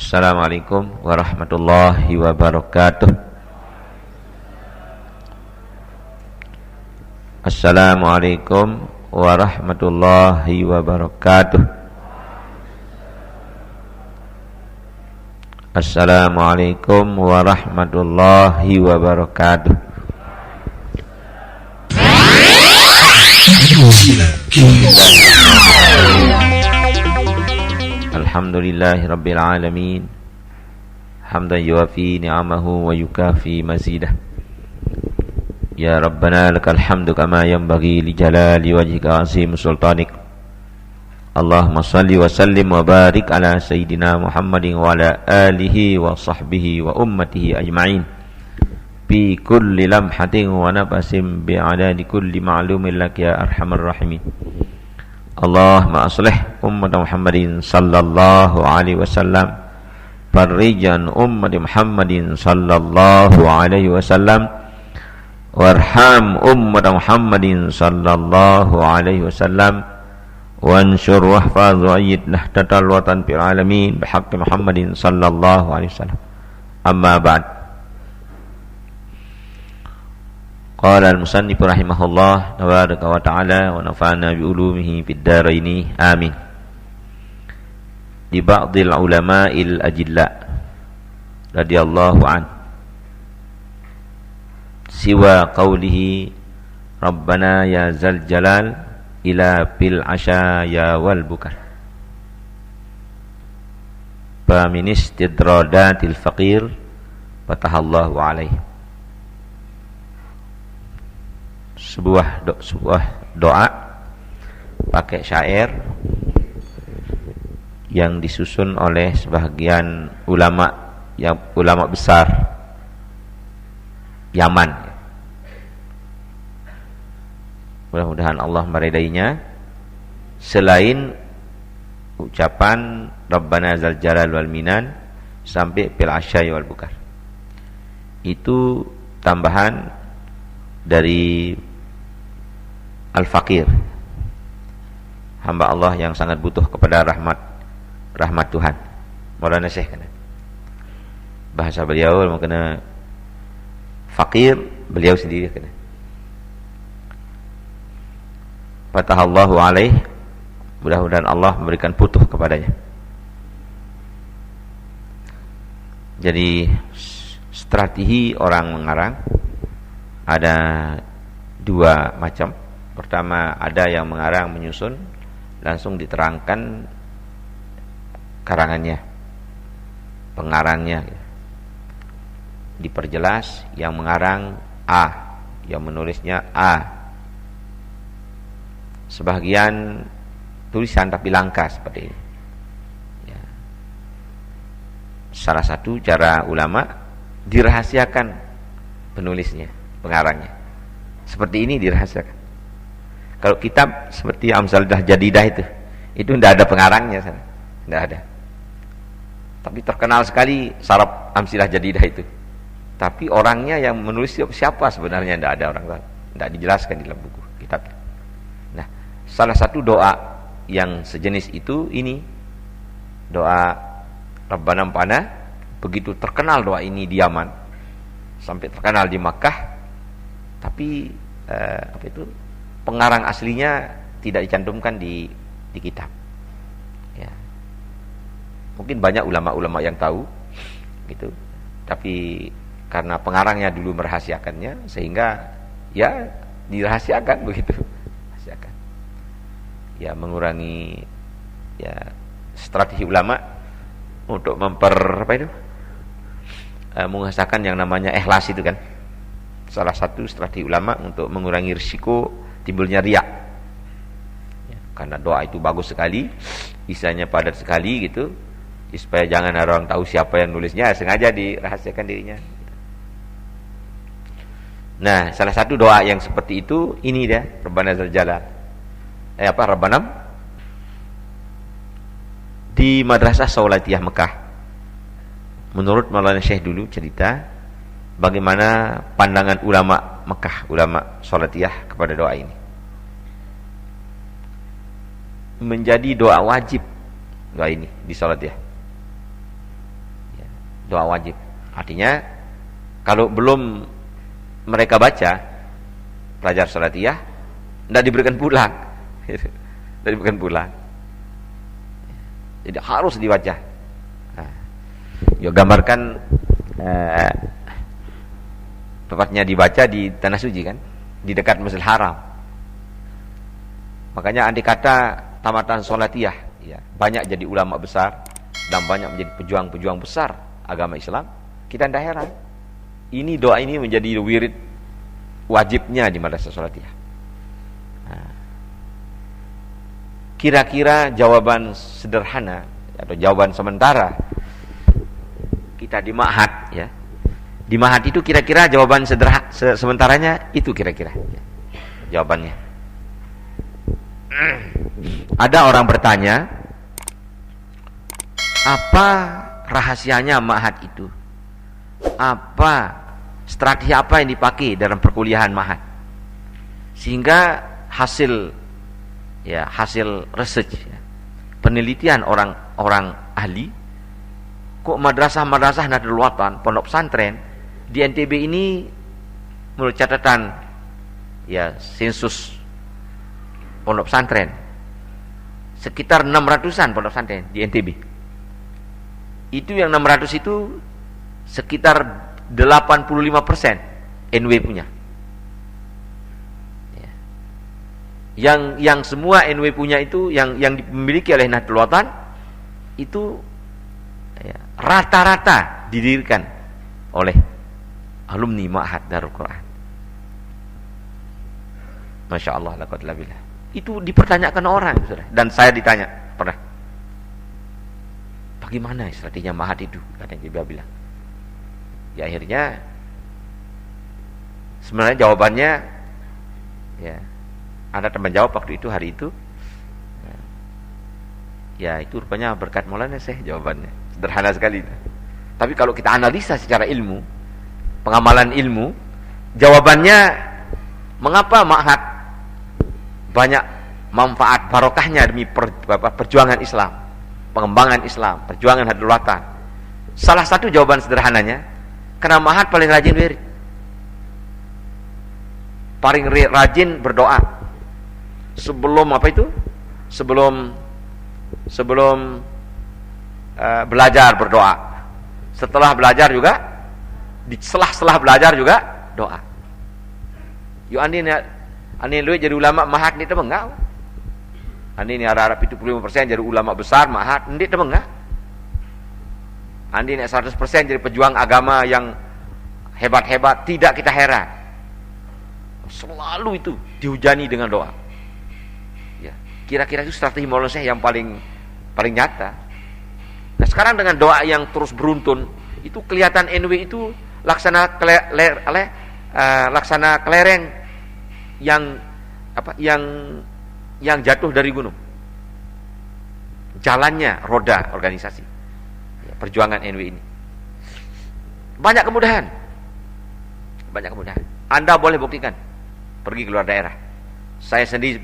Assalamualaikum warahmatullahi wabarakatuh. Assalamualaikum warahmatullahi wabarakatuh. Assalamualaikum warahmatullahi wabarakatuh. Alhamdulillahi rabbil alamin, hamdan yuwafi ni'amahu wa yukafi mazidah. Ya Rabbana lakal hamdu kama yanbaghi li jalali wajhika azim sultanik. Allahumma salli wa sallim wa barik ala sayyidina Muhammadin wa ala alihi wa sahbihi wa ummatihi ajma'in bi kulli lamhatin wa nafasin bi adadi kulli ma'lumin lak ya arhamar rahimin. Allahumma aslih ummat Muhammadin sallallahu alaihi wasallam, farrijan ummat Muhammadin sallallahu alaihi wasallam, warham ummat Muhammadin sallallahu alaihi wasallam, wansur wahfaz wa ayyid nahdatal watan fil alamin bihaqqi Muhammadin sallallahu alaihi wasallam. Amma ba'd. Qala al-musannif rahimahullah tabaraka wa ta'ala wa nafa'ana bi ulumihi fid dharain amin. Di ba'dil ulama'il ajilla radhiyallahu an siwa qawlihi rabbana ya zal jalal ila bil asyaya wal bukar fa min istidradatil faqir fatahallahu alaihi. Sebuah doa pakai syair yang disusun oleh sebagian ulama besar Yaman. Mudah-mudahan Allah meridainya. Selain ucapan Rabbana zal jalal wal minan sampai fil asyai wal bukar, itu tambahan dari al-faqir, hamba Allah yang sangat butuh kepada rahmat Tuhan. Maulana Syekh kan, bahasa beliau makna fakir, beliau sendiri kan. Fatahallahu alaih, mudah-mudahan Allah memberikan putuh kepadanya. Jadi strategi orang mengarang ada dua macam. Pertama, ada yang mengarang menyusun, langsung diterangkan karangannya, pengarangnya, diperjelas. Yang mengarang A, yang menulisnya A. Sebagian tulisan tapi langka seperti ini ya. Salah satu cara ulama dirahasiakan penulisnya, pengarangnya. Seperti ini dirahasiakan. Kalau kitab seperti Amsaldah Jadidah itu tidak ada pengarangnya, tidak ada. Tapi terkenal sekali Saraf Amsilah Jadidah itu. Tapi orangnya yang menulis siapa sebenarnya tidak ada orang tahu. Tidak dijelaskan di dalam buku kitab. Nah, salah satu doa yang sejenis itu ini doa Rabbana Ampana. Begitu terkenal doa ini di Yaman, sampai terkenal di Makkah. Tapi pengarang aslinya tidak dicantumkan di kitab ya. Mungkin banyak ulama-ulama yang tahu gitu, tapi karena pengarangnya dulu merahasiakannya, sehingga ya dirahasiakan begitu, rahasiakan ya, mengurangi ya strategi ulama untuk mengusahakan yang namanya ikhlas itu kan. Salah satu strategi ulama untuk mengurangi risiko timbulnya riya ya, karena doa itu bagus sekali, isinya padat sekali gitu, supaya jangan orang tahu siapa yang nulisnya, sengaja dirahasiakan dirinya. Nah, salah satu doa yang seperti itu ini dia, Rabbana zal jalal Rabbanam, di Madrasah Saulatiyah Mekah. Menurut Maulana Syekh dulu cerita bagaimana pandangan ulama Mekah, ulama Saulatiyah kepada doa ini. Menjadi doa wajib doa ini di Saulatiyah. Doa wajib. Artinya kalau belum mereka baca pelajar salatiyah, tidak diberikan pulang. Tidak diberikan pulang. Jadi harus dibaca. Nah, ya gambarkan tepatnya dibaca di tanah suci kan, di dekat Masjidil Haram. Makanya andai kata tamatan salatiyah, ya, banyak jadi ulama besar dan banyak menjadi pejuang-pejuang besar agama Islam, kita tidak heran. Ini doa ini menjadi wirid wajibnya di madrasah salatiyah. Nah, kira-kira jawaban sederhana atau jawaban sementara kita di ma'had, ya. Di ma'had itu kira-kira jawaban sementaranya itu kira-kira ya, jawabannya. Ada orang bertanya, apa rahasianya ma'had itu? Apa strategi apa yang dipakai dalam perkuliahan ma'had sehingga hasil research, ya, penelitian orang ahli, kok madrasah-madrasah Nahdlatul Watan, pondok pesantren di NTB ini menurut catatan ya sensus pondok pesantren sekitar 600-an pondok pesantren di NTB. Itu yang 600 itu sekitar 85% NW punya. Ya. Yang semua NW punya itu yang dimiliki oleh Nahdlatul Watan itu ya, rata-rata didirikan oleh alumni Ma'had Darul Quran. Masya Allah, la quwwata illa billah. Itu dipertanyakan orang, dan saya ditanya pernah, bagaimana strateginya Ma'had itu? Katanya dia bilang. Ya akhirnya sebenarnya jawabannya ya ada teman jawab waktu itu hari itu. Ya itu rupanya berkat Maulana Syekh jawabannya. Sederhana sekali. Tapi kalau kita analisa secara ilmu, pengamalan ilmu, jawabannya mengapa Ma'had banyak manfaat barokahnya demi perjuangan Islam, pengembangan Islam, perjuangan Nahdlatul Watan. Salah satu jawaban sederhananya, karena Ma'had paling rajin wirid, paling rajin berdoa. Sebelum apa itu? Sebelum belajar berdoa. Setelah belajar juga, setelah belajar juga doa. Yo ane lu jadi ulama Ma'had ni temeng enggak? Ane ni harap 75% jadi ulama besar Ma'had, ndik temeng enggak? Ane ni 100% jadi pejuang agama yang hebat-hebat, tidak kita heran. Selalu itu dihujani dengan doa. Ya, kira-kira itu strategi Maulana Syekh yang paling nyata. Nah, sekarang dengan doa yang terus beruntun, itu kelihatan NW itu laksana kelereng yang jatuh dari gunung. Jalannya roda organisasi ya, perjuangan NW ini. Banyak kemudahan. Anda boleh buktikan pergi keluar daerah. Saya sendiri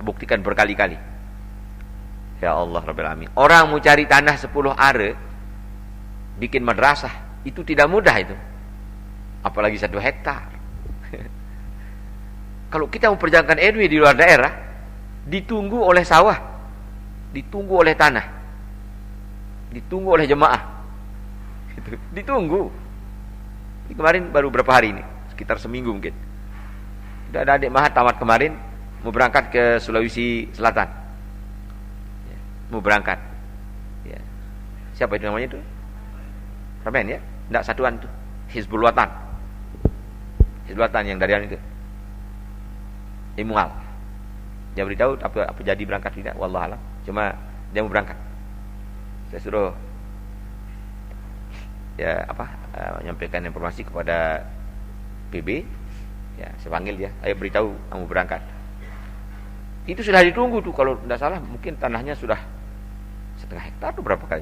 buktikan berkali-kali. Ya Allah Rabbil Alamin. Orang mau cari tanah 10 are bikin madrasah, itu tidak mudah itu. Apalagi 1 hektar. Kalau kita memperjuangkan NW di luar daerah, ditunggu oleh sawah, ditunggu oleh tanah, ditunggu oleh jemaah. Ditunggu. Ini kemarin baru berapa hari ini? Sekitar seminggu mungkin. Sudah ada adik Ma'had tamat kemarin, mau berangkat ke Sulawesi Selatan. Ya, mau berangkat. Ya. Siapa itu namanya itu? Ramen ya? Tidak satuan itu. Hizbul Watan. Hizbul Watan yang dari itu. Imual. Dia beritahu apa jadi berangkat tidak, wallahualam. Cuma dia mau berangkat. Saya suruh menyampaikan informasi kepada PB. Ya, saya panggil dia, ayo beritahu kamu berangkat. Itu sudah ditunggu tuh, kalau tidak salah mungkin tanahnya sudah 1/2 hektar tuh berapa kali.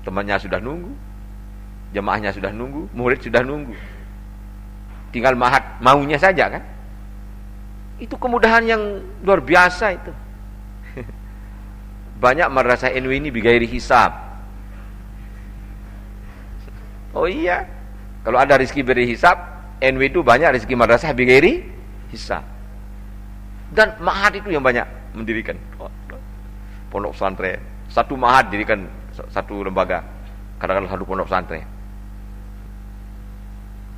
Temannya sudah nunggu, jemaahnya sudah nunggu, murid sudah nunggu. Tinggal Ma'had maunya saja kan. Itu kemudahan yang luar biasa itu. Banyak madrasah NW ini bigairi hisab. Oh iya. Kalau ada rezeki beri hisab, NW itu banyak rezeki madrasah bigeri hisab. Dan ma'had itu yang banyak mendirikan. Pondok pesantren. Satu ma'had dirikan satu lembaga. Kadang-kadang satu pondok pesantren.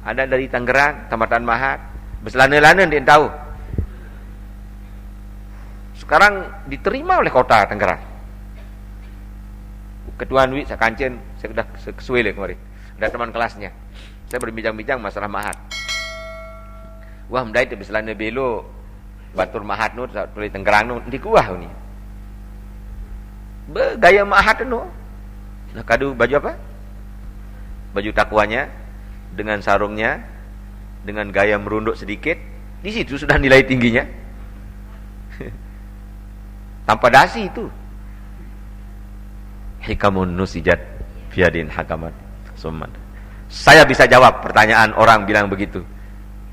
Ada dari Tangerang, tamatan ma'had. Berselana-lana dia tahu. Sekarang diterima oleh kota Tangerang. Ketua Nwi saya kancen, saya sudah kesuai kemarin. Ada teman kelasnya. Saya berbincang-bincang masalah ma'had. Wah, mendai itu berselana belo batur ma'had nu tulis Tangerang nu di kuah ni. Gaya ma'had nu. Nah, kadu baju apa? Baju takwanya dengan sarungnya, dengan gaya merunduk sedikit, di situ sudah nilai tingginya. Tanpa dasi itu. Hikamun nusijat fiadin hakamat summan. Saya bisa jawab pertanyaan orang bilang begitu.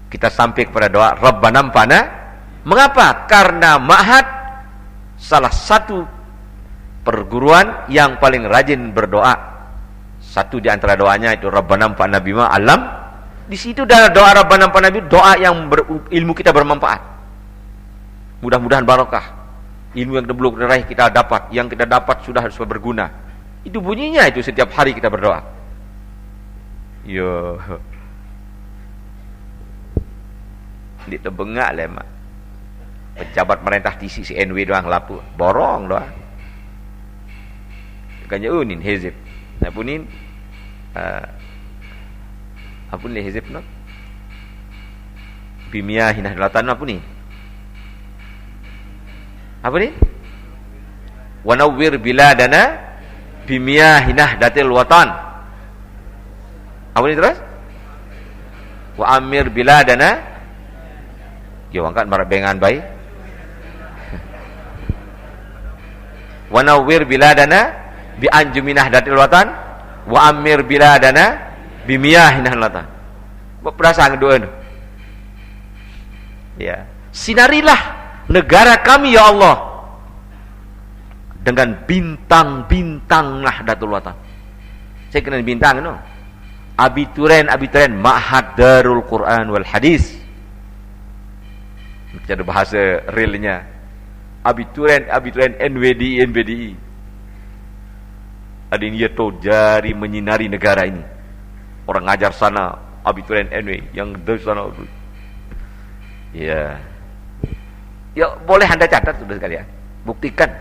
Kita sampai kepada doa Rabbana amfana. Mengapa? Karena ma'had salah satu perguruan yang paling rajin berdoa. Satu di antara doanya itu Rabbana amfa'na bima alam. Di situ ada doa Rabbana amfa'na bima, doa yang ilmu kita bermanfaat. Mudah-mudahan barokah. Ilmu yang belum diraih kita dapat, yang kita dapat sudah harus berguna. Itu bunyinya itu setiap hari kita berdoa. Yo. Di tebengak lah mak. Pejabat merintah di sisi NW doang lapu. Borong doang. Kanya unin hezib. Apunin apun le hizib no bimia hinah dalatan apa ni wa nawwir biladana bimia hinah datil watan apa ni terus wa amir biladana yo angkat marabengan baik wa nawwir biladana bi anjuminah datil watan wa amir biladana bimiyahinah lata. Perasaan doa itu. Ya, sinarilah negara kami ya Allah dengan bintang-bintang Nahdlatul Watan. Saya kenal bintang no. Abituren Ma'had Darul Quran wal Hadis. Cara bahasa realnya. Abituren NWDI. Ada niat jari menyinari negara ini. Orang ngajar sana abituren NW yang dari sana. Ya. Ya boleh Anda catat sudah sekalian. Buktikan.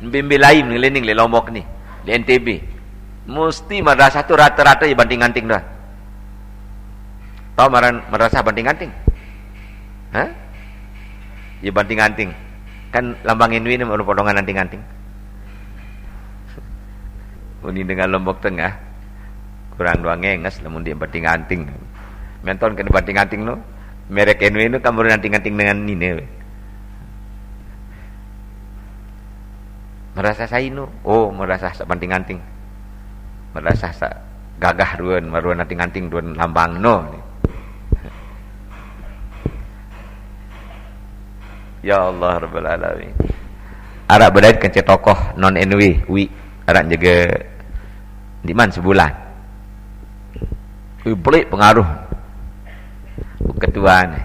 Bimbing lain ngelining le Lombok ni, di NTB. Mesti madrasah tu rata-rata ya banting-anting dah. Tahu madrasah banting-anting? Hah? Ya banting-anting. Kan lambang NW ni potongan anting-anting. Ini dengan Lombok Tengah kurang dua ngenges lamun dia banting-anting. Menton kena banting-anting no. Merek NW itu kamu banting-anting dengan ini. Merasa saya no. Oh, merasa banting-anting. Merasa gagah ruan, maruan anting-anting ruan lambang no. Ya Allah Rabbal Alamin. Arak berdait kan tokoh non NW, arak jaga di mana sebulan. Pelik pengaruh ketua ni.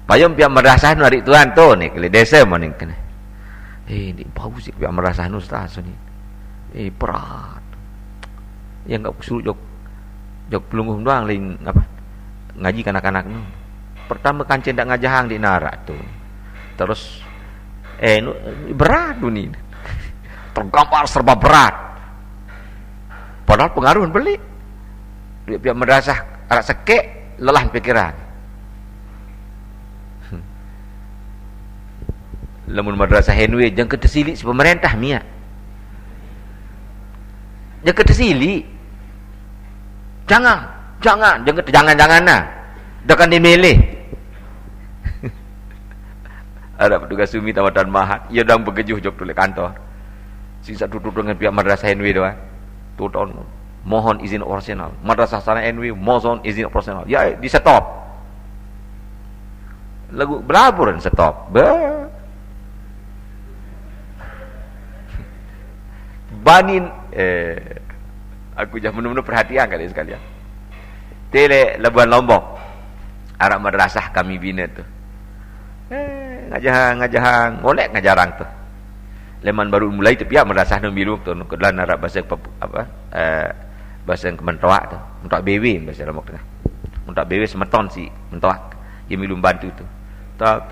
Payung pihak madrasah nu hari tuan tu ni kali desa mana kena. Ni bau sih pihak madrasah nu ustaz ni. Berat. Yang enggak suruh jok pelungguh doang lain apa? Ngaji kanak-kanak nu. Pertama kancen dak ngajahang di narak tu. Terus nu berat tu ni. Tergambar serba berat. Padahal pengaruh beli. Pihak madrasah arak sekek lelah pikiran. Lamun madrasah henwe jangan ketesilik si pemerintah mia. Jangan ketesilik. Jangan nah. Dekan dimilih. Ada petugas sumi tawatan mahat, ia dang begejuh jok tulis kantor. Sisa tutup dengan pihak madrasah NW doang. Tuton mohon izin operasional. Madrasah sana NW mohon izin operasional. Ya di stop. Lagu belabur dan stop. Banin Aku jangan benar-benar perhatian kali sekalian. Tele Labuan Lombok, Arab madrasah kami bina tu. Ngajahang, ngolek ngajarang tu. Leman baru mulai tu pihak madrasah nu biru tu, kedalan Arab bahasa apa? Bahasa Kementoak tu, Mentoak BW bahasa Lombok Tengah. Mentoak BW semeton si Mentoak. Dia milum bantu tu. Tak.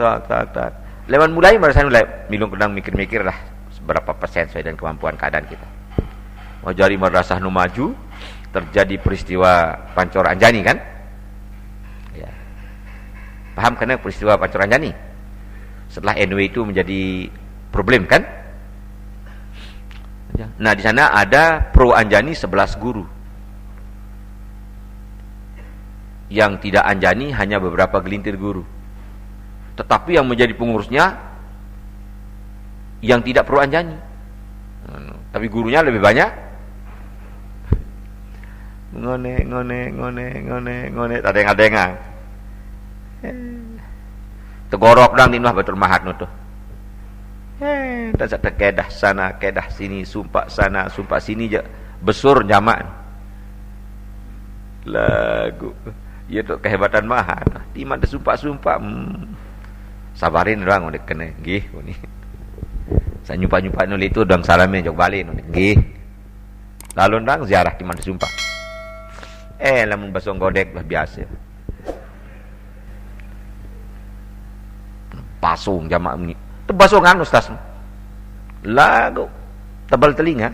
Leman mulai madrasah mulai milum kedang mikir-mikir lah seberapa persen sesuai dengan kemampuan keadaan kita. Mau jari madrasah nu maju, terjadi peristiwa Pancor Anjani kan? Ya. Paham kena peristiwa Pancor Anjani? Setelah NW itu menjadi problem kan? Nah, di sana ada pro Anjani 11 guru. Yang tidak Anjani hanya beberapa gelintir guru. Tetapi yang menjadi pengurusnya yang tidak pro Anjani. Tapi gurunya lebih banyak. Ngone tak dengar. Tegorok dang dinah Batur Mahat nu tuh. Tak sak kedah sana, kedah sini, sumpah sana, sumpah sini je. Besur jamak. Lagu. Ya tu kehebatan Mahat. Timan dah sumpah-sumpah. Sabarin orang udah kena. Nggih ni. Saya nyumpa-nyumpa nu itu dang salame jog balik nu. Nggih. Lalu ndang ziarah timan dah sumpah. Lamun basong godek lah biasa. Pasung jamak ni. Tu basongan ustaz. Lagu tebal telinga.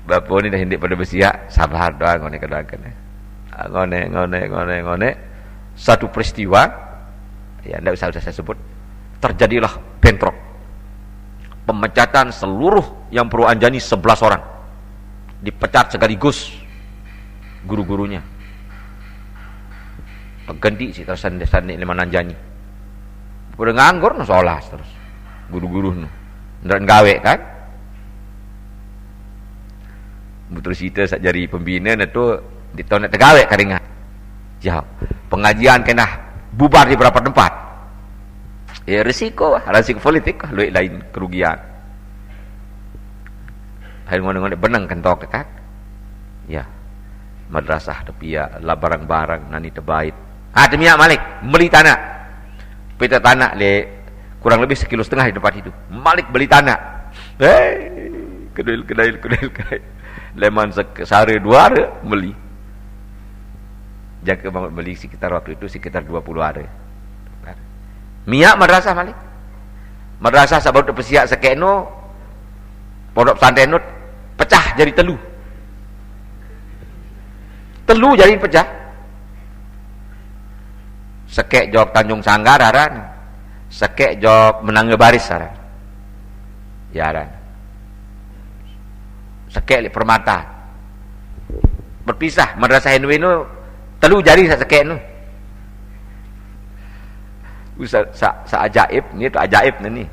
Bapa ni dah hendak pada bersiap, sabar doa ngone kedakan. Ngone. Satu peristiwa ya ndak usah saya sebut. Terjadilah bentrok. Pemecatan seluruh yang pro Anjani 11 orang. Dipecat sekaligus guru-gurunya. Ganti si tersan-tersan ni Liman Anjani. Udah nganggur no seolah terus. Guru-guru no. Ndak gawe kan? Betul cerita sak jari pembina itu ditau nak tegawe karingan. Ya, pengajian kena bubar di beberapa tempat. Ya risiko politik lain kerugian. Hai ngone-ngone benang kentok kan? Ya. Madrasah tapi ya lah barang-barang nani terbaik. Demiak Malik beli tanah. Peta tanah le kurang lebih 1,5 kilo di tempat itu. Malik beli tanah. Kedai. Leman sehari 2 hari beli. Jaga banget beli sekitar waktu itu sekitar 20 hari. Miak madrasah Malik. Madrasah sabut pesiak sekeno pondok pesantren pecah jadi telu. Telu jadi pecah. Sekek jog Tanjung Sanggar aran. Sekek jog Menangga Baris aran. Ya aran. Sekek li Permata. Berpisah madrasah NW nu telu jadi sekek nu. Sa ajaib ni tu ajaib ni.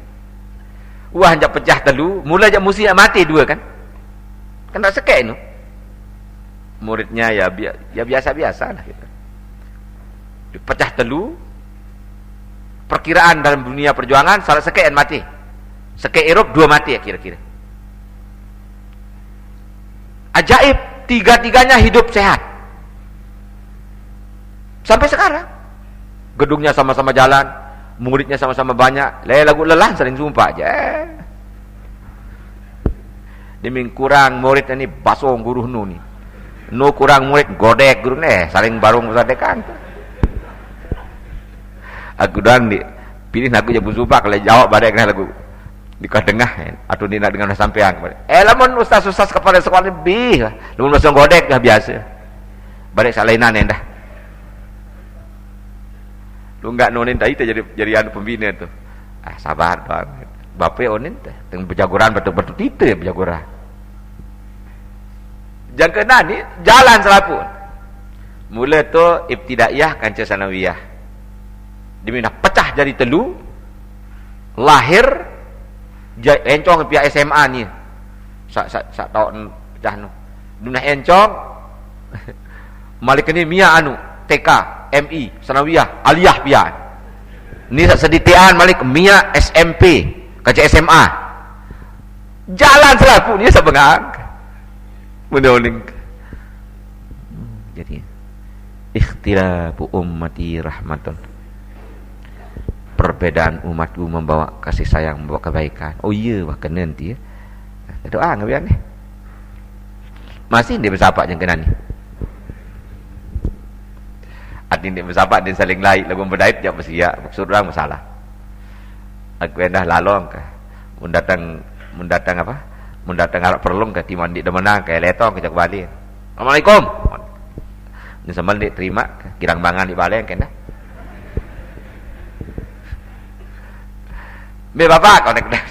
Wah hanya pecah telu, mula je mesti mati 2 kan. Kan tak sekek nu. Muridnya ya biasa-biasa lah gitu. Pecah telu. Perkiraan dalam dunia perjuangan salah sekek mati. Sekek Eropa 2 mati ya kira-kira. Ajaib, 3-tiganya hidup sehat. Sampai sekarang. Gedungnya sama-sama jalan, muridnya sama-sama banyak. Lagu lelah sering sumpah aja. Demi kurang murid ni basong guru nu ni. Nu kurang murid godek guru ni saling barung sadekan. Aku dan di pilih aku je sumpah kalau jawab badai kena lagu di tengah atau di nak dengan sampean kepada. Lamun ustaz-ustaz kepala sekolah lebih. Lamun basong godek dah biasa. Balik salainan dah. Lu enggak nonin tadi jadi anu pembina tu. Sabar banget. Bapak onin teh teng berjagoran betul-betul itu ya berjagoran. Jangan kena ni jalan selapun. Mula tu ibtidaiyah kanca sanawiyah. Dimana pecah jadi telu. Lahir encong pihak SMA ni. Sak tahun pecah nu. Dunah encong Malik ni Mia anu TK, MI, Sanawiyah, Aliyah pian. Ni seditian Malik Mia SMP, kaca SMA. Jalan selaku ni sebengang. Menolong. Jadi ikhtilafu ummati rahmatun. Perbedaan umatku membawa kasih sayang, membawa kebaikan. Oh iya, wah kena nanti ya. Doa ngabian ni. Masih dia bersahabat yang kena ni. Adin dia bersahabat dia saling lain lagu berdaib jak bersia, maksud orang masalah. Aku dah lalong ke. Mun datang apa? Mun datang arep perlung ke timan di demenang ke letong ke balik. Assalamualaikum. Ni sama dia terima kirang mangan di balik kan dah. Be bapak kau nak dah.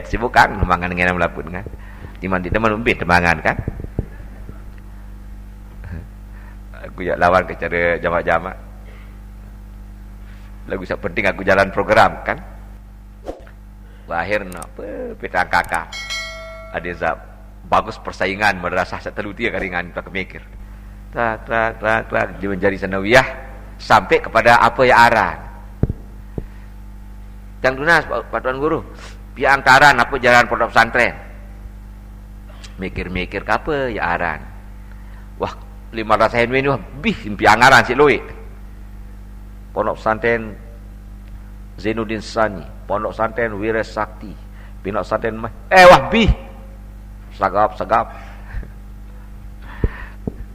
Sibuk kan mangan dengan melapun kan. Timan di teman umbit temangan kan. Aku ya lawan ke cara jamak-jamak. Lagu sak penting aku jalan program kan. Akhirnya apa petang kakak. Ada zat bagus persaingan madrasah satu dia karingan tak mikir. Tak dia menjadi sanawiyah sampai kepada apa ya aran. Yang dunas patuan guru. Piang taran apa jalan pondok pesantren. Mikir-mikir ke apa ya aran. Wah 500 henwe ni bih piang aran si loe. Pondok pesantren Zainuddin Sani, pondok pesantren Wira Sakti, pondok pesantren wah bih. Sagap.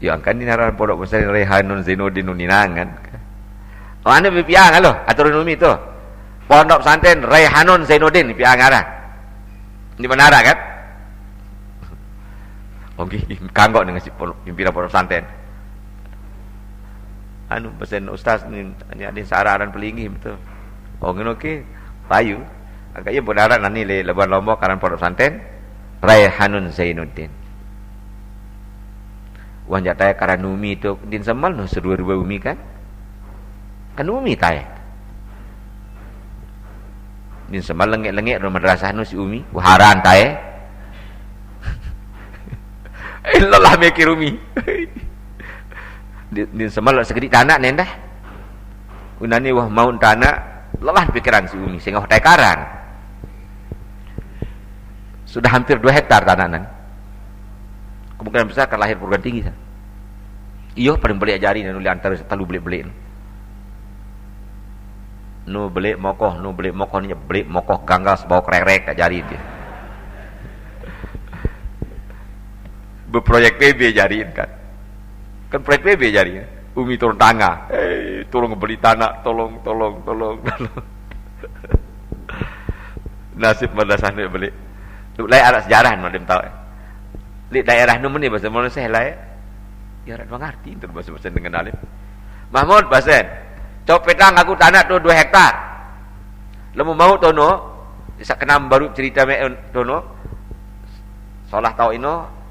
Ya kan ni naran pondok pesantren Rehanun Zainuddin Uninangan. Oh ane piang alo aturun umi tu. Pondok pesantren Rehanun Zainuddin piang aran. Di Menara kan? Okey, kanggok dengan si pimpinan pondok pesantren. Pesen ustaz ni ada sararan pelingi betul. Oh ngono ke? Payu. Agaknya benaran nani le leban lombok karan pondok pesantren Rehanun Zainuddin. Wan jataya karan umi tu din semal no sedua-dua umi kan? Kan umi tay. Din semal lengek-lengek ro madrasah no si umi, waharan tay. Illallah mikir umi. Din semal segedik tanah nendah. Unani wah mau tanah lelah pikiran si umi sehingga hotai karan. Sudah hampir 2 hektar tanah nan. Kemungkinan besar akan lahir perguruan tinggi. Iyo paling beli ajari nu antara selalu beli-beli. Nu beli mokoh ni beli mokoh ganggal sebau krek-krek ajari dia. Berproyek PB jariin kan. Kan proyek PB jariin. Umi turun tangga. Tolong beli tanah, tolong. Nasib madrasah ni beli. Lu lai anak sejarah madem tahu. Di daerah nu ni bahasa Malaysia lai. Ya rak mengerti tu bahasa dengan alim. Mahmud Basen. Cop petang aku tanah tu 2 hektar. Lemu mau tono, isa kenam baru cerita me tono. Solah tahu ino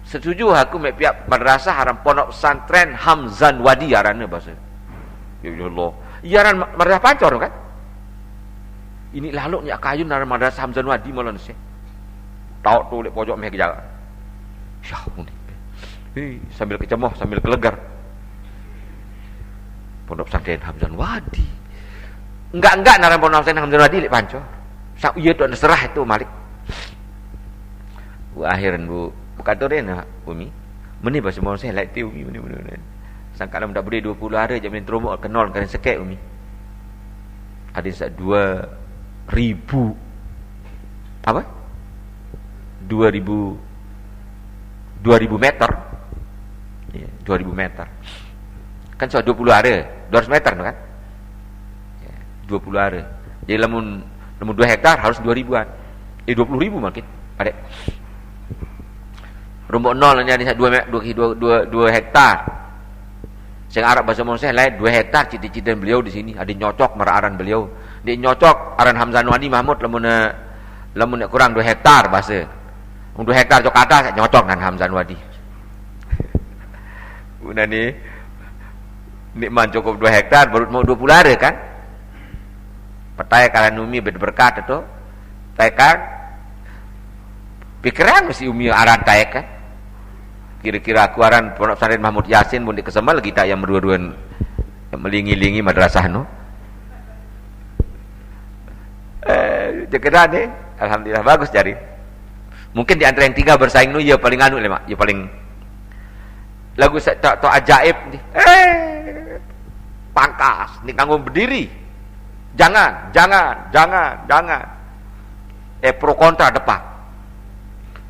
setuju aku mek pihak madrasah haram pondok pesantren Hamzan Wadi arana bahasa. Ya Allah. Iaran madrasah Pancor kan? Ini lalu ni akayun dalam madrasah Hamzan Wadi malan se. Tahu tu lek pojok meh kejaga. Syah ni. Sambil kecemoh, sambil kelegar. Pondok pesantren Hamzan Wadi. Enggak dalam pondok pesantren Hamzan Wadi lek Pancor. Sak iya tu serah itu Malik. Akhiran bu Katoren umi. Meni bahasa Malaysia like tu umi meni. Sangkalah dak boleh 20 hari je main teromok kenal kan sekek umi. Ada sak 2000 apa? 2000 meter. Ya, 2000 meter. Kan so 20 hari, 200 meter kan? Ya, 20 hari. Jadi lamun 2 hektar harus 2000-an. 20.000 makin. Adek. Rumput nol ni ada 2 hektar. Sing Arab bahasa Malaysia lain 2 hektar cita-cita beliau di sini. Ada nyocok meraran beliau. Dia nyocok aran Hamzan Wadi Mahmud lamun kurang 2 hektar bahasa. 2 hektar cok atas nyocok dengan Hamzan Wadi. Una ni nikmat cukup 2 hektar baru mau 20 hari kan? Petai kalan umi berberkat itu. Taikar pikiran mesti umi aran taik kan? Kira-kira aku aran Pondok Pesantren Mahmud Yasin pun dikesemal kita yang berdua-duaan yang melingi-lingi madrasah no. Cekedan deh. Alhamdulillah bagus jadi. Mungkin di antara yang 3 bersaing nu ya paling anu mak, ya paling lagu to ajaib nih. Pangkas, ni kanggo berdiri. Jangan. Pro kontra depan.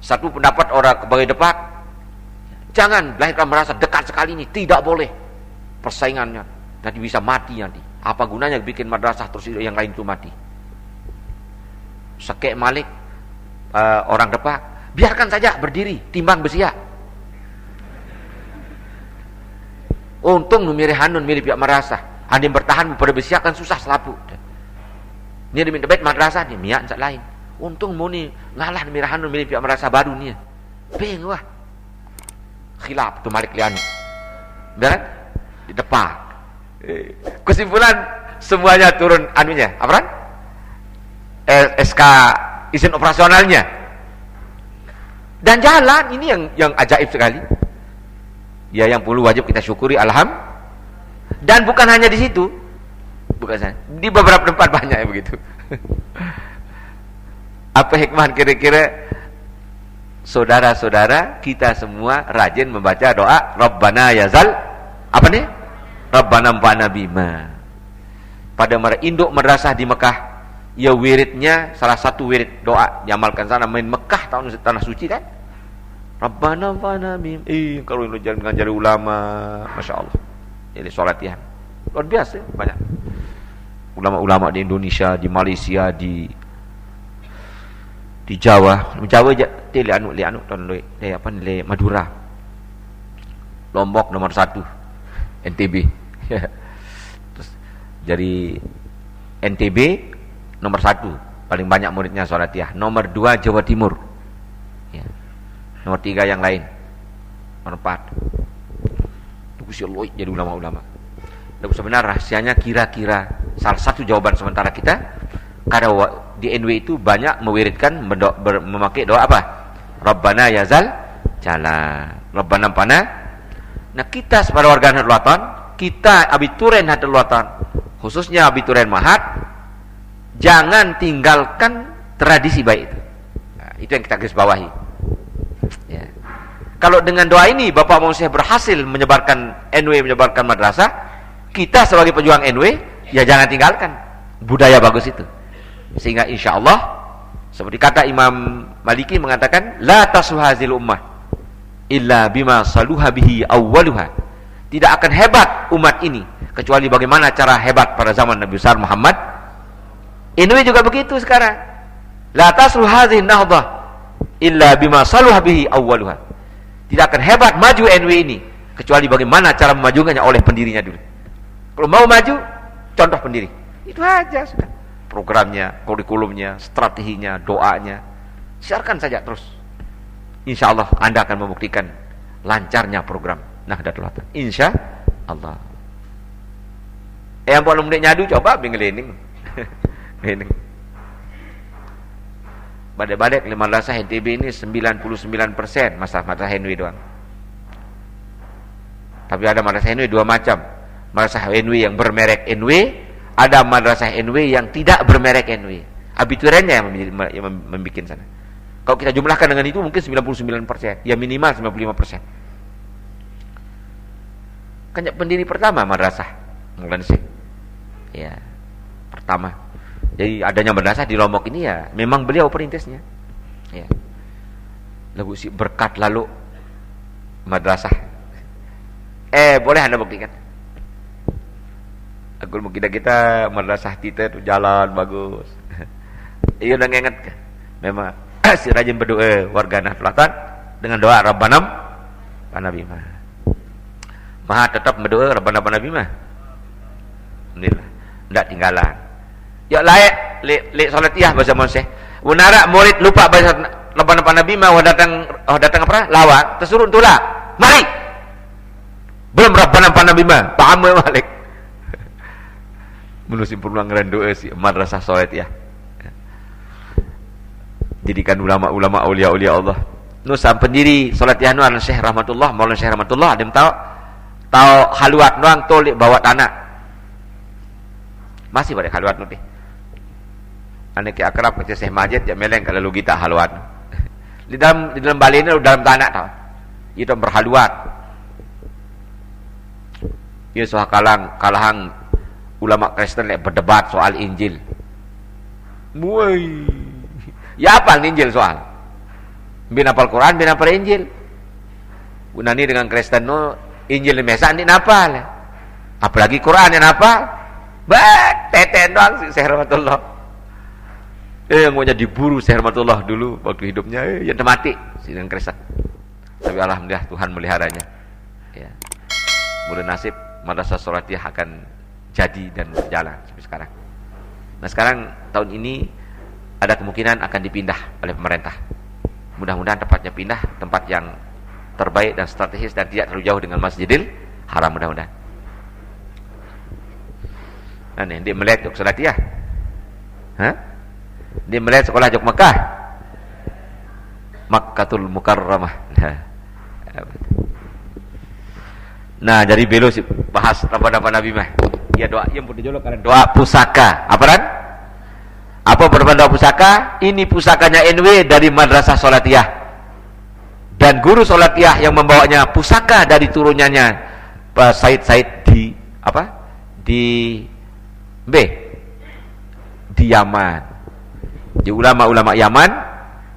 Satu pendapat orang kebagai depan. Jangan lahirkan merasa dekat sekali ini, tidak boleh. Persaingannya nanti bisa mati nanti. Apa gunanya bikin madrasah terus yang lain itu mati? Sekek Malik orang depan, biarkan saja berdiri timbang besia. Untung numiri hanun mirip pihak madrasah. Andim bertahan pada besia kan susah selapu. Ini demi debet madrasah ni miak sak lain. Untung muni ngalah numiri hanun mirip pihak madrasah baru ni. Beng wah. Khilaf tu Malik lianu. Benar? Di depan. Kesimpulan semuanya turun anunya, apa kan? SK izin operasionalnya. Dan jalan ini yang ajaib sekali. Ya yang perlu wajib kita syukuri dan bukan hanya di situ. Bukan saja. Di beberapa tempat banyak ya begitu. Apa hikmah kira-kira? Saudara-saudara kita semua rajin membaca doa Rabbana yazal apa nih? Rabbana mpana bima. Pada induk madrasah di Mekah, ya wiridnya salah satu wirid doa diamalkan sana main Mekah tanah suci kan? Rabbana mpana bima. Kalau lu jangan ngajari ulama, Masya Allah. Jadi sholatihan luar biasa banyak. Ulama-ulama di Indonesia, di Malaysia, di Jawa aja le anu ton le apa le Madura. Lombok nomor 1 NTB. Terus jadi NTB nomor 1 paling banyak muridnya Salatiah. Nomor 2 Jawa Timur. Ya. Nomor 3 yang lain. Nomor 4. Tunggu si Allah jadi ulama-ulama. Dan sebenarnya rahasianya kira-kira salah satu jawaban sementara kita karena di NW itu banyak mewiridkan memakai doa apa? Rabbana yazal jala. Rabbana pana. Nah kita sebagai warga Nahdlatul Ulama, kita abituren Nahdlatul Ulama, khususnya abituren Mahat, jangan tinggalkan tradisi baik itu. Nah, itu yang kita garis bawahi. Ya. Kalau dengan doa ini Bapak Mau Syekh berhasil menyebarkan NW, menyebarkan madrasah, kita sebagai pejuang NW ya jangan tinggalkan budaya bagus itu. Sehingga insya Allah seperti kata Imam Maliki mengatakan la tasuhazil ummah illa bima saluha bihi awwaluha. Tidak akan hebat umat ini kecuali bagaimana cara hebat pada zaman Nabi besar Muhammad. Ini juga begitu sekarang. La tasuhazil nahdah illa bima saluha bihi awwaluha. Tidak akan hebat maju NW ini kecuali bagaimana cara memajukannya oleh pendirinya dulu. Kalau mau maju, contoh pendiri. Itu aja sudah. Programnya, kurikulumnya, strateginya, doanya. Siarkan saja terus. Insya Allah Anda akan membuktikan lancarnya program Nahdlatul Ulama. Insya Allah. Yang belum nyadu coba bingelining. Ini. Badai-badai madrasah NTB ini 99% madrasah NW doang. Tapi ada madrasah NW 2 macam. Madrasah NW yang bermerek NW, ada madrasah NW yang tidak bermerek NW. Abiturennya yang membuat sana. Kalau kita jumlahkan dengan itu mungkin 99%, ya minimal 95%. Kan pendiri pertama madrasah Mulansih. Ya, pertama. Jadi adanya madrasah di Lombok ini ya memang beliau perintisnya. Ya. Lagu si berkat lalu madrasah. Boleh Anda buktikan? Aku mau kita madrasah kita tuh jalan bagus. Iya udah nginget kan? Memang si rajin berdoa warga Nahdlatul dengan doa Rabbana pana bima. Maha tetap berdoa Rabbana pana bima. Alhamdulillah. Enggak tinggalan. Ya layak le Salatiah bahasa Monseh. Unara murid lupa bahasa Rabbana pana bima datang apa? Lawak, tersuruh tulah. Mari. Belum Rabbana pana bima, paham Malik. Menusim perluangan doa si madrasah Salatiah. Jadikan ulama-ulama aulia-aulia Allah. Nusa pendiri Salatiah nu anu Syekh Rahmatullah, Maulana Syekh Rahmatullah, ada tahu haluat nuang tolik bawa tanah. Masih pada haluat nu teh. Anak akrab macam Syekh Majid yang meleng kalau kita haluan. Di dalam Bali ini dalam tanah tau. Itu berhaluan. Ia soal kalahan ulama Kristen berdebat soal Injil. Woi. Ya apa Injil soal? Bin hafal Quran, bin hafal Injil. Gunani dengan Kristen no Injil mesa ni napal. Apalagi Quran yang hafal. Teten doang si Rahmatullah. Yang maunya diburu Syekh Rahmatullah dulu waktu hidupnya, yang mati si dengan Kristen. Tapi alhamdulillah Tuhan meliharanya. Ya. Mulai nasib Madrasah Sholatiyah akan jadi dan berjalan sampai sekarang. Nah sekarang tahun ini ada kemungkinan akan dipindah oleh pemerintah. Mudah-mudahan tempatnya pindah tempat yang terbaik dan strategis dan tidak terlalu jauh dengan Masjidil Haram mudah-mudahan. Nah nih dia melihat Jog Sholatiyah. Hah? Dia melihat sekolah Jog Mekah. Makkatul Mukarramah. Nah, jadi belo sih bahas apa Nabi mah. Ya doa yang pun dijolok karena doa pusaka. Apa kan? Apa perbanding doa pusaka? Ini pusakanya NW dari Madrasah Sholatiyah. Dan guru Sholatiyah yang membawanya pusaka dari turunannya Pak Said di apa? Di Yaman. Di ulama-ulama Yaman,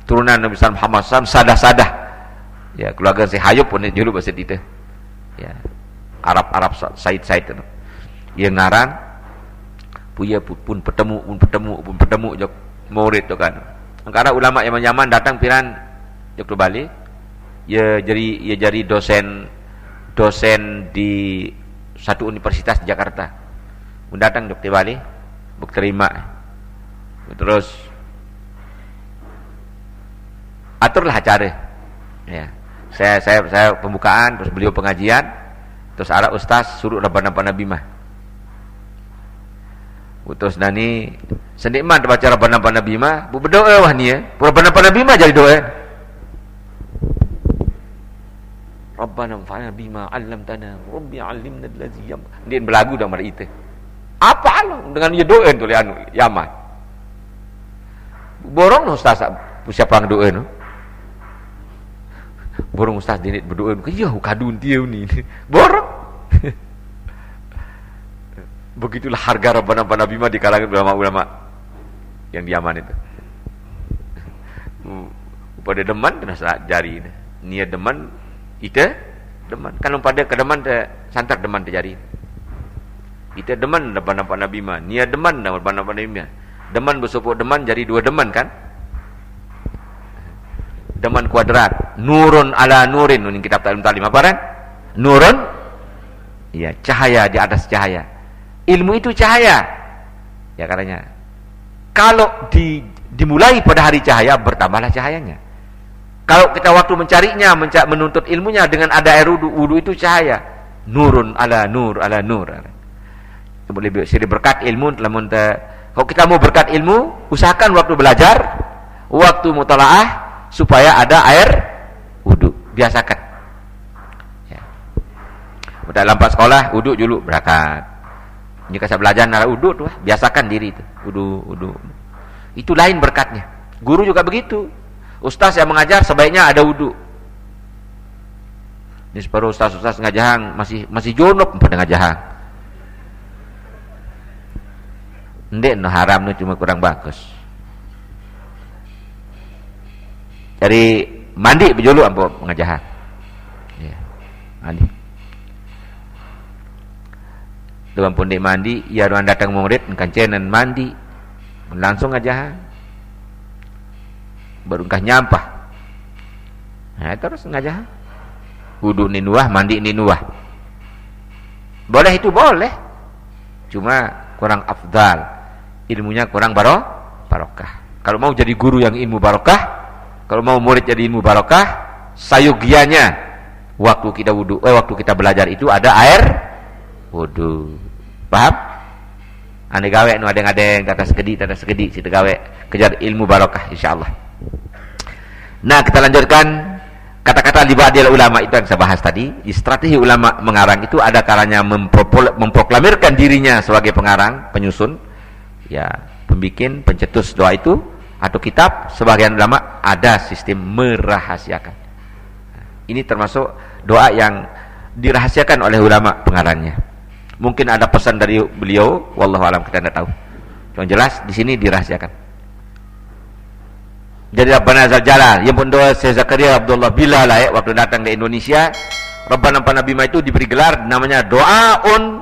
turunan Nabi Muhammad SAW, sadah-sadah. Ya, keluarga si Hayub pun dulu bahasa itu. Ya. Arab Said itu. Yang ngarang punya pun bertemu jok murid tu kan. Karena ulama Yaman datang piran jok Bali. Ya jadi dosen di satu universitas di Jakarta. Mendatang jok Bali, buk terima. Terus aturlah acara. Ya. Saya pembukaan, terus beliau pengajian, terus arah ustaz suruh Rabbana Nabi mah. Terus nani sendikman baca Rabbana Nabi mah, bu berdoa wah ni ya. Rabbana Nabi mah jadi doa. Rabbana fa'alna bima 'allamtana, Rabbi 'allimna allazi yam. Dia berlagu dah mari itu. Apa lo dengan dia doa tu anu Yaman. Borong ustaz siapa yang doa no? Borong ustaz dinit berdoa, ya kadun dia ni. Borong. Begitulah harga Rabbana Nabi mah di kalangan ulama-ulama yang di Yaman itu. Pada deman kena jari ini. Niat deman itu deman. Kalau pada kedeman santar deman terjadi. Itu deman Rabbana Nabi mah. Niat deman Rabbana Nabi mah. Deman bersopok deman jadi dua deman kan? Deman kuadrat, nurun ala nurin, ini kitab Talim apa kan? Nurun, ya cahaya di atas cahaya. Ilmu itu cahaya, ya katanya. Kalau dimulai pada hari cahaya, bertambahlah cahayanya. Kalau kita waktu mencarinya, menuntut ilmunya dengan ada air wudu itu cahaya. Nurun ala nur. Boleh siri berkat ilmu, kalau kita mau berkat ilmu, usahakan waktu belajar, waktu mutalaah, supaya ada air wudu, biasakan. Ya. Dalam pas sekolah wudu dulu berangkat. Jika saya belajar nara wudu tuh, biasakan diri itu. Wudu. Itu lain berkatnya. Guru juga begitu. Ustaz yang mengajar sebaiknya ada wudu. Ini separuh ustaz ngajahang masih jonok pada ngajahang. Ndek no haram no cuma kurang bagus. Dari mandi berjulu ampo pengajahan. Ya, mandi. Dengan pun dek mandi, ya orang datang murid kancenan mandi, langsung ngajahan. Baru kah nyampah. Nah, terus ngajahan. Wudu ni nuah, mandi ni nuah. Boleh itu boleh. Cuma kurang afdal. Ilmunya kurang barokah. Kalau mau jadi guru yang ilmu barokah, kalau mau murid jadi ilmu barokah, sayugianya waktu kita wudu, waktu kita belajar itu ada air wudu. Paham? Ane gawe nu adeng-adeng tata sekedi situ gawe kejar ilmu barokah insyaallah. Nah, kita lanjutkan kata-kata libadil ulama itu yang saya bahas tadi. Strategi ulama mengarang itu ada kalanya memproklamirkan dirinya sebagai pengarang, penyusun. Ya, pembikin, pencetus doa itu atau kitab, sebagian ulama ada sistem merahasiakan. Ini termasuk doa yang dirahasiakan oleh ulama pengarangnya. Mungkin ada pesan dari beliau, wallahu alam, kita tidak tahu. Yang jelas di sini dirahasiakan. Jadi Rabbana Zal Jalal, yang pun doa Syekh Zakaria Abdullah Bilal waktu datang ke Indonesia, Rabbana Pana Bima itu diberi gelar namanya Doaun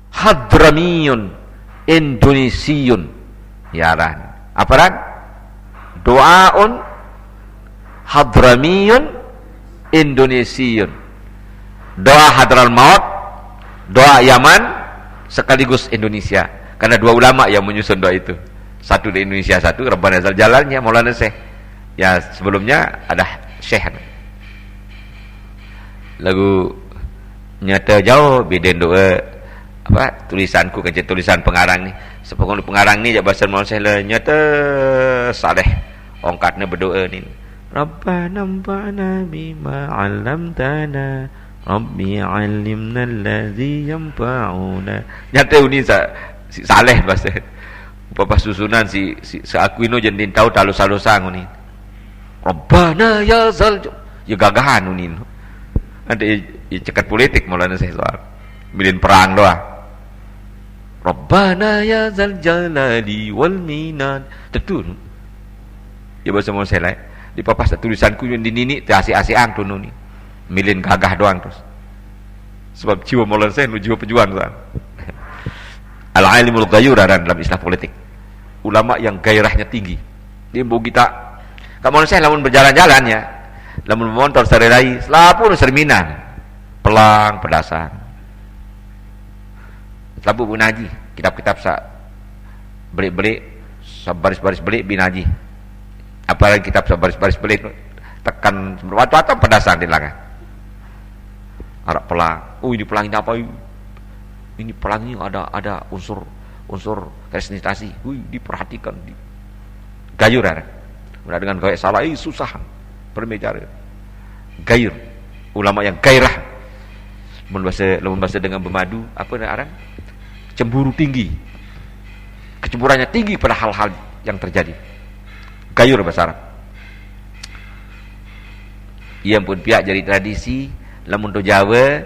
Hadramiyun Indonesiun. Ya ran. Apa ran? Doaun Hadramiyun Indonesiun. Doa Hadral Maut, doa Yaman sekaligus Indonesia. Karena dua ulama yang menyusun doa itu. Satu di Indonesia, satu Rabbana Zal Jalalnya Maulana Syekh. Ya sebelumnya ada Syekh. Lagu nyata jauh beda doa apa tulisanku kerja tulisan pengarang ni. Sepokong pengarang ni bahasa Maulana Syekh nyata saleh ongkatnya berdoa ni. Rabbana anfa'na bima 'allamtana Rabbi 'allimna allazi yanfa'una. Nyata ini saleh bahasa Bapak susunan si Aquino jendin tahu talus-talusang ni. Rabbana ya zal ya gagahan ni. Ada cekat politik Maulana Syekh soal bilin perang doa. Rabbana ya zal jalali wal minan. Tentu. Ya bahasa Maulana Syekh di papas tulisanku yang di nini asi-asiang tu ni. Milin gagah doang terus. Sebab jiwa Maulana Syekh jiwa pejuang soal. Al-alimul ghayur dalam istilah politik. Ulama yang gairahnya tinggi. Dia mau kita kamu saya lamun berjalan-jalan ya. Lamun motor serelai, selapun serminan. Pelang pedasan. Selapu bunaji, kitab-kitab beli-beli baris-baris beli binaji. Apalagi kitab baris-baris beli tekan waktu pedasan di langit. Arab pelang. Oh ini pelang ini apa? Ini pelang ini ada unsur resnitasi. Diperhatikan gayur ada. Benar dengan gaya salah susah berbicara. Gair. Ulama yang gairah. Membahas dengan bermadu apa arang? Cemburu tinggi. Kecemburuannya tinggi pada hal-hal yang terjadi. Gayur bahasa Arab. Ia pun pihak jadi tradisi lamun to Jawa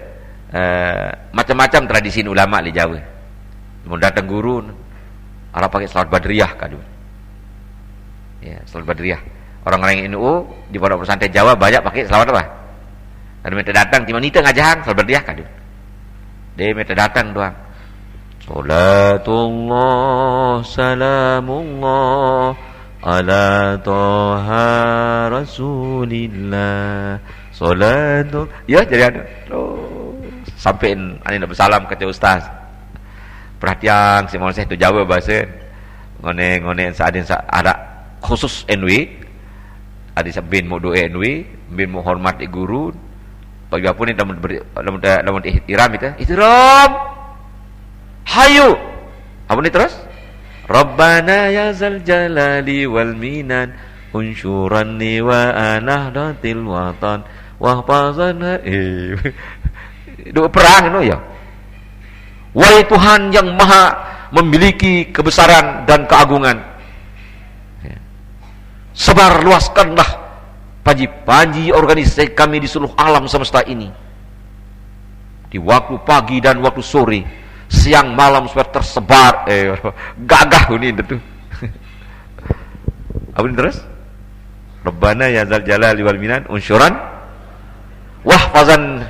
macam-macam tradisi ulama di Jawa. Mau datang guru Arab pakai selawat badriyah kadu. Ya, selawat badriyah. Orang-orang yang NU di pondok pesantren Jawa banyak pakai selawat apa? Ada minta datang cuma nita ngajahan selawat badriyah kadu. Dia minta datang doang. Salatullah salamullah ala toha rasulillah. Salatul ya jadi ada. Sampein ani nak bersalam kata ustaz. Perhatian si Maulana Syekh tu Jawa bahasa ngone saat ada khusus NW ada sabin mau doa NW bin mau hormat guru bagi apa ni dalam ihtiram itu ihtiram hayu apa ni terus Rabbana ya zal jalali wal minan unsyuranni wa anahdatil watan wahfazana doa perang no ya. Wahai Tuhan yang maha memiliki kebesaran dan keagungan, sebar luaskanlah panji-panji organisasi kami di seluruh alam semesta ini. Di waktu pagi dan waktu sore, siang malam supaya tersebar gagah ini itu. Apa ini terus? Rabbana ya zal jalali wal minan unsyuran wahfazan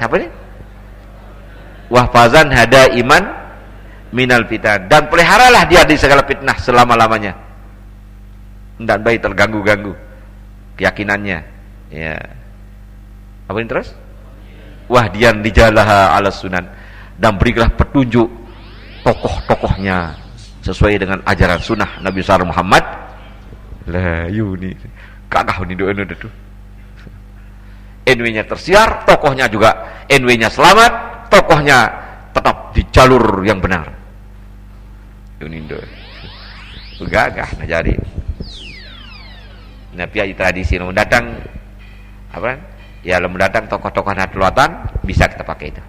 apa ni? Wahfazan hada iman minal fitan, dan peliharalah dia di segala fitnah selama-lamanya. Tidak baik terganggu-ganggu keyakinannya. Ya. Apa ini terus? Wahdiyan lijalaha ala sunan, dan berilah petunjuk tokoh-tokohnya sesuai dengan ajaran sunnah Nabi SAW Muhammad. Lah yuni kagah ni doa itu. NW-nya tersiar, tokohnya juga NW-nya selamat. Tokohnya tetap di jalur yang benar. Unindo. Gagah najari. Nah, pihak tradisi yang datang apa? Ya, lamun datang tokoh-tokoh Nahdlatul Watan bisa kita pakai itu.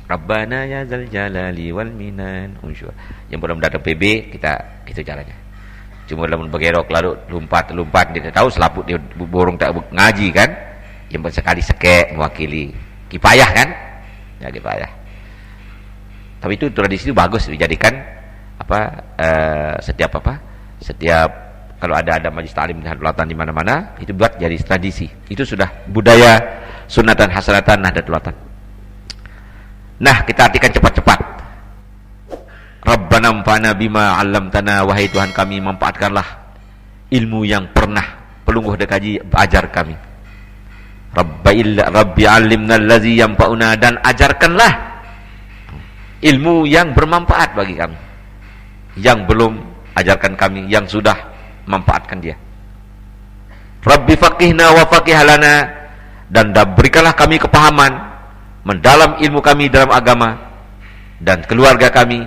Rabbana ya zal jalali wal minan. Yang belum datang PB kita itu caranya. Cuma lamun bergerok lalu lompat dia tahu selaput dia borong tak ngaji kan. Yang sekali sekek mewakili. Kifayah kan? Ya kifayah. Tapi itu tradisi itu bagus dijadikan setiap kalau ada majlis taklim dan latan di mana-mana itu buat jadi tradisi. Itu sudah budaya sunatan hasanatan nahdlatul ulama. Nah, kita artikan cepat-cepat. Rabbana anfa'na bima 'allamtana, wahai Tuhan kami, manfaatkanlah ilmu yang pernah pelungguh dekaji ajar kami. Rabbi 'allimna allazi yanfa'una, dan ajarkanlah ilmu yang bermanfaat bagi kami. Yang belum, ajarkan kami yang sudah, manfaatkan dia. Rabbi faqihna wa faqihalana, dan berikanlah kami kepahaman mendalam ilmu kami dalam agama, dan keluarga kami,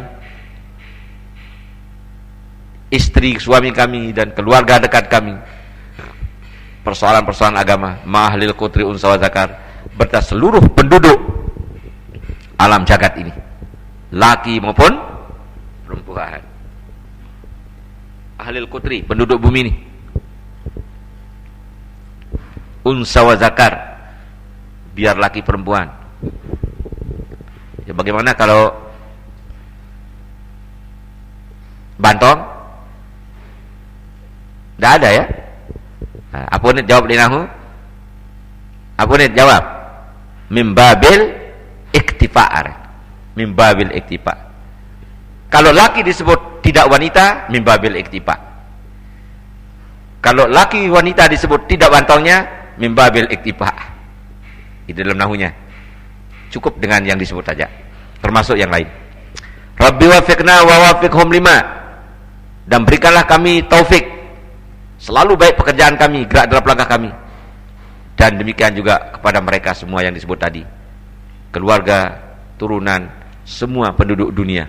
istri suami kami dan keluarga dekat kami, persoalan-persoalan agama, mahlil qutri unsa wa zakar, berta seluruh penduduk alam jagat ini, laki maupun perempuan. Ahlil qutri, penduduk bumi ini, unsa wa zakar, biar laki perempuan. Ya, bagaimana kalau Bantong? Tidak ada ya? Nah, apa nih jawab di nahu? Apa nih jawab? Mimbabil iktifa'ar. Mimbabil iktifa'. Kalau laki disebut tidak wanita, mimbabil iktifa'. Kalau laki wanita disebut tidak bantongnya, mimbabil iktifa'. Itu dalam nahunya. Cukup dengan yang disebut saja, termasuk yang lain. Rabbi wafiqna wa wafiqhum lima, dan berikanlah kami taufik, selalu baik pekerjaan kami, gerak dalam langkah kami, dan demikian juga kepada mereka semua yang disebut tadi, keluarga, turunan, semua penduduk dunia.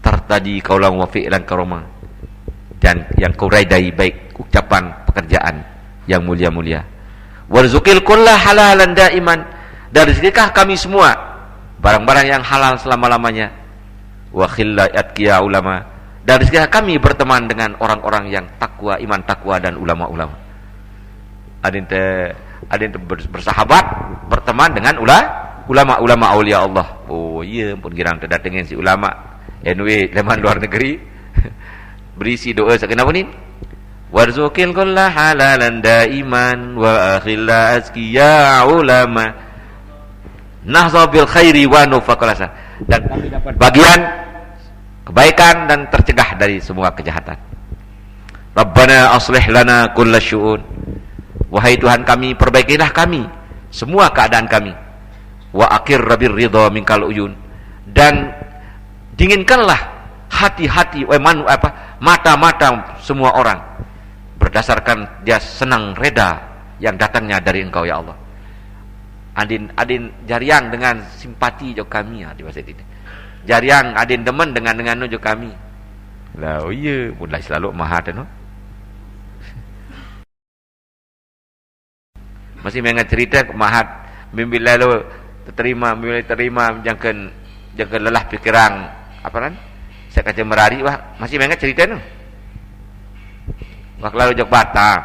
Tartadi kaulang wa fi'lan karoma, dan yang kau raidai baik ucapan pekerjaan yang mulia-mulia. Warzuqil kulla halalan daiman, dan rezekikan kami semua barang-barang yang halal selama-lamanya. Wa khilla atqiya ulama, dan rezekikan kami berteman dengan orang-orang yang takwa, iman takwa, dan ulama-ulama. Adin bersahabat, berteman dengan ulama-ulama aulia Allah. Oh iya, pun girang terdatengin si ulama NW leman luar negeri berisi doa sekenapa ni? Warzuqil kulla halalan daiman wa akhilla azkiya ulama nahza bil khairi wa nufaqalasa, dan kami dapat bagian kebaikan dan tercegah dari semua kejahatan. Rabbana aslih lana kulla syu'un, wahai Tuhan kami, perbaikilah kami semua keadaan kami. Wa aqirra bir ridha minkal uyun, dan dinginkanlah hati-hati mata-mata semua orang berdasarkan dia senang reda yang datangnya dari Engkau ya Allah. Adin jariang dengan simpati jo kami di bahasa ini. Jariang adin demen dengan jo kami. Lah oh iya, mulai selalu mahat no. Masih mengat cerita mahat bimbila lo terima jangan lelah pikiran apa kan? Saya kata merari wah, masih mengat cerita no. Waktu lalu jok bata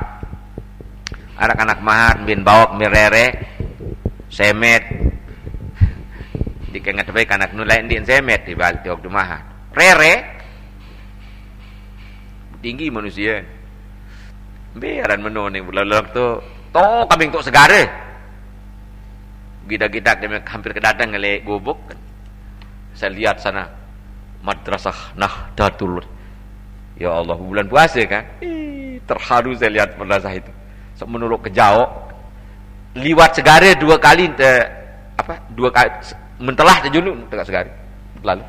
anak-anak mahat bin bawak mirere semet dikengat baik anak nu lain din semet di balik waktu mahat rere tinggi manusia biaran menone bulan tu kambing tok segare gidak-gidak dia hampir kedatang ngele gubuk. Saya lihat sana madrasah Nahdlatul, ya Allah, bulan puasa kan, terharu saya lihat madrasah itu. So, menurut kejauh liwat segare dua kali mentelah terjunuk tegak segare lalu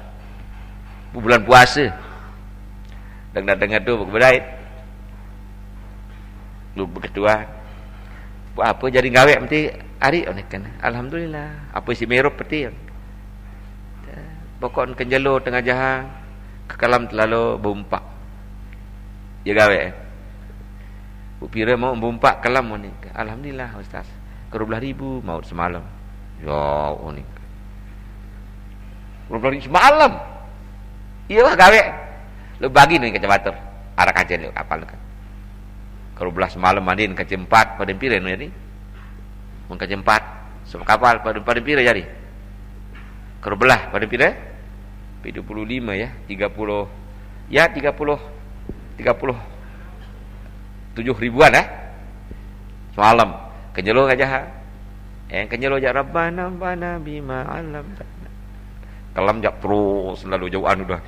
bulan puasa dengar tu berbedait lu berketua apa jadi gawe mesti hari kan, alhamdulillah apa isi merop peti pokok kenjelo tengah jaha ke kalam terlalu bumpak ya gawe upira mau bumpak kalam ni alhamdulillah ustaz ke 12,000 maut semalam Ya unik. Belum semalam. Iya lah gawe. Lu bagi nih kacamata. Arah kaca lu kapal kan. Kalau belas malam mandiin kaca 4 pada pire jadi. Mun kaca 4 sama kapal pada pire jadi. Kalau belah pada pire 75 ya, 30 ya 30 7 ribuan ya. Semalam kenyelo aja. Kenyelo aja Rabbana bana bima alam. Kelam jak terus lalu jauhan udah.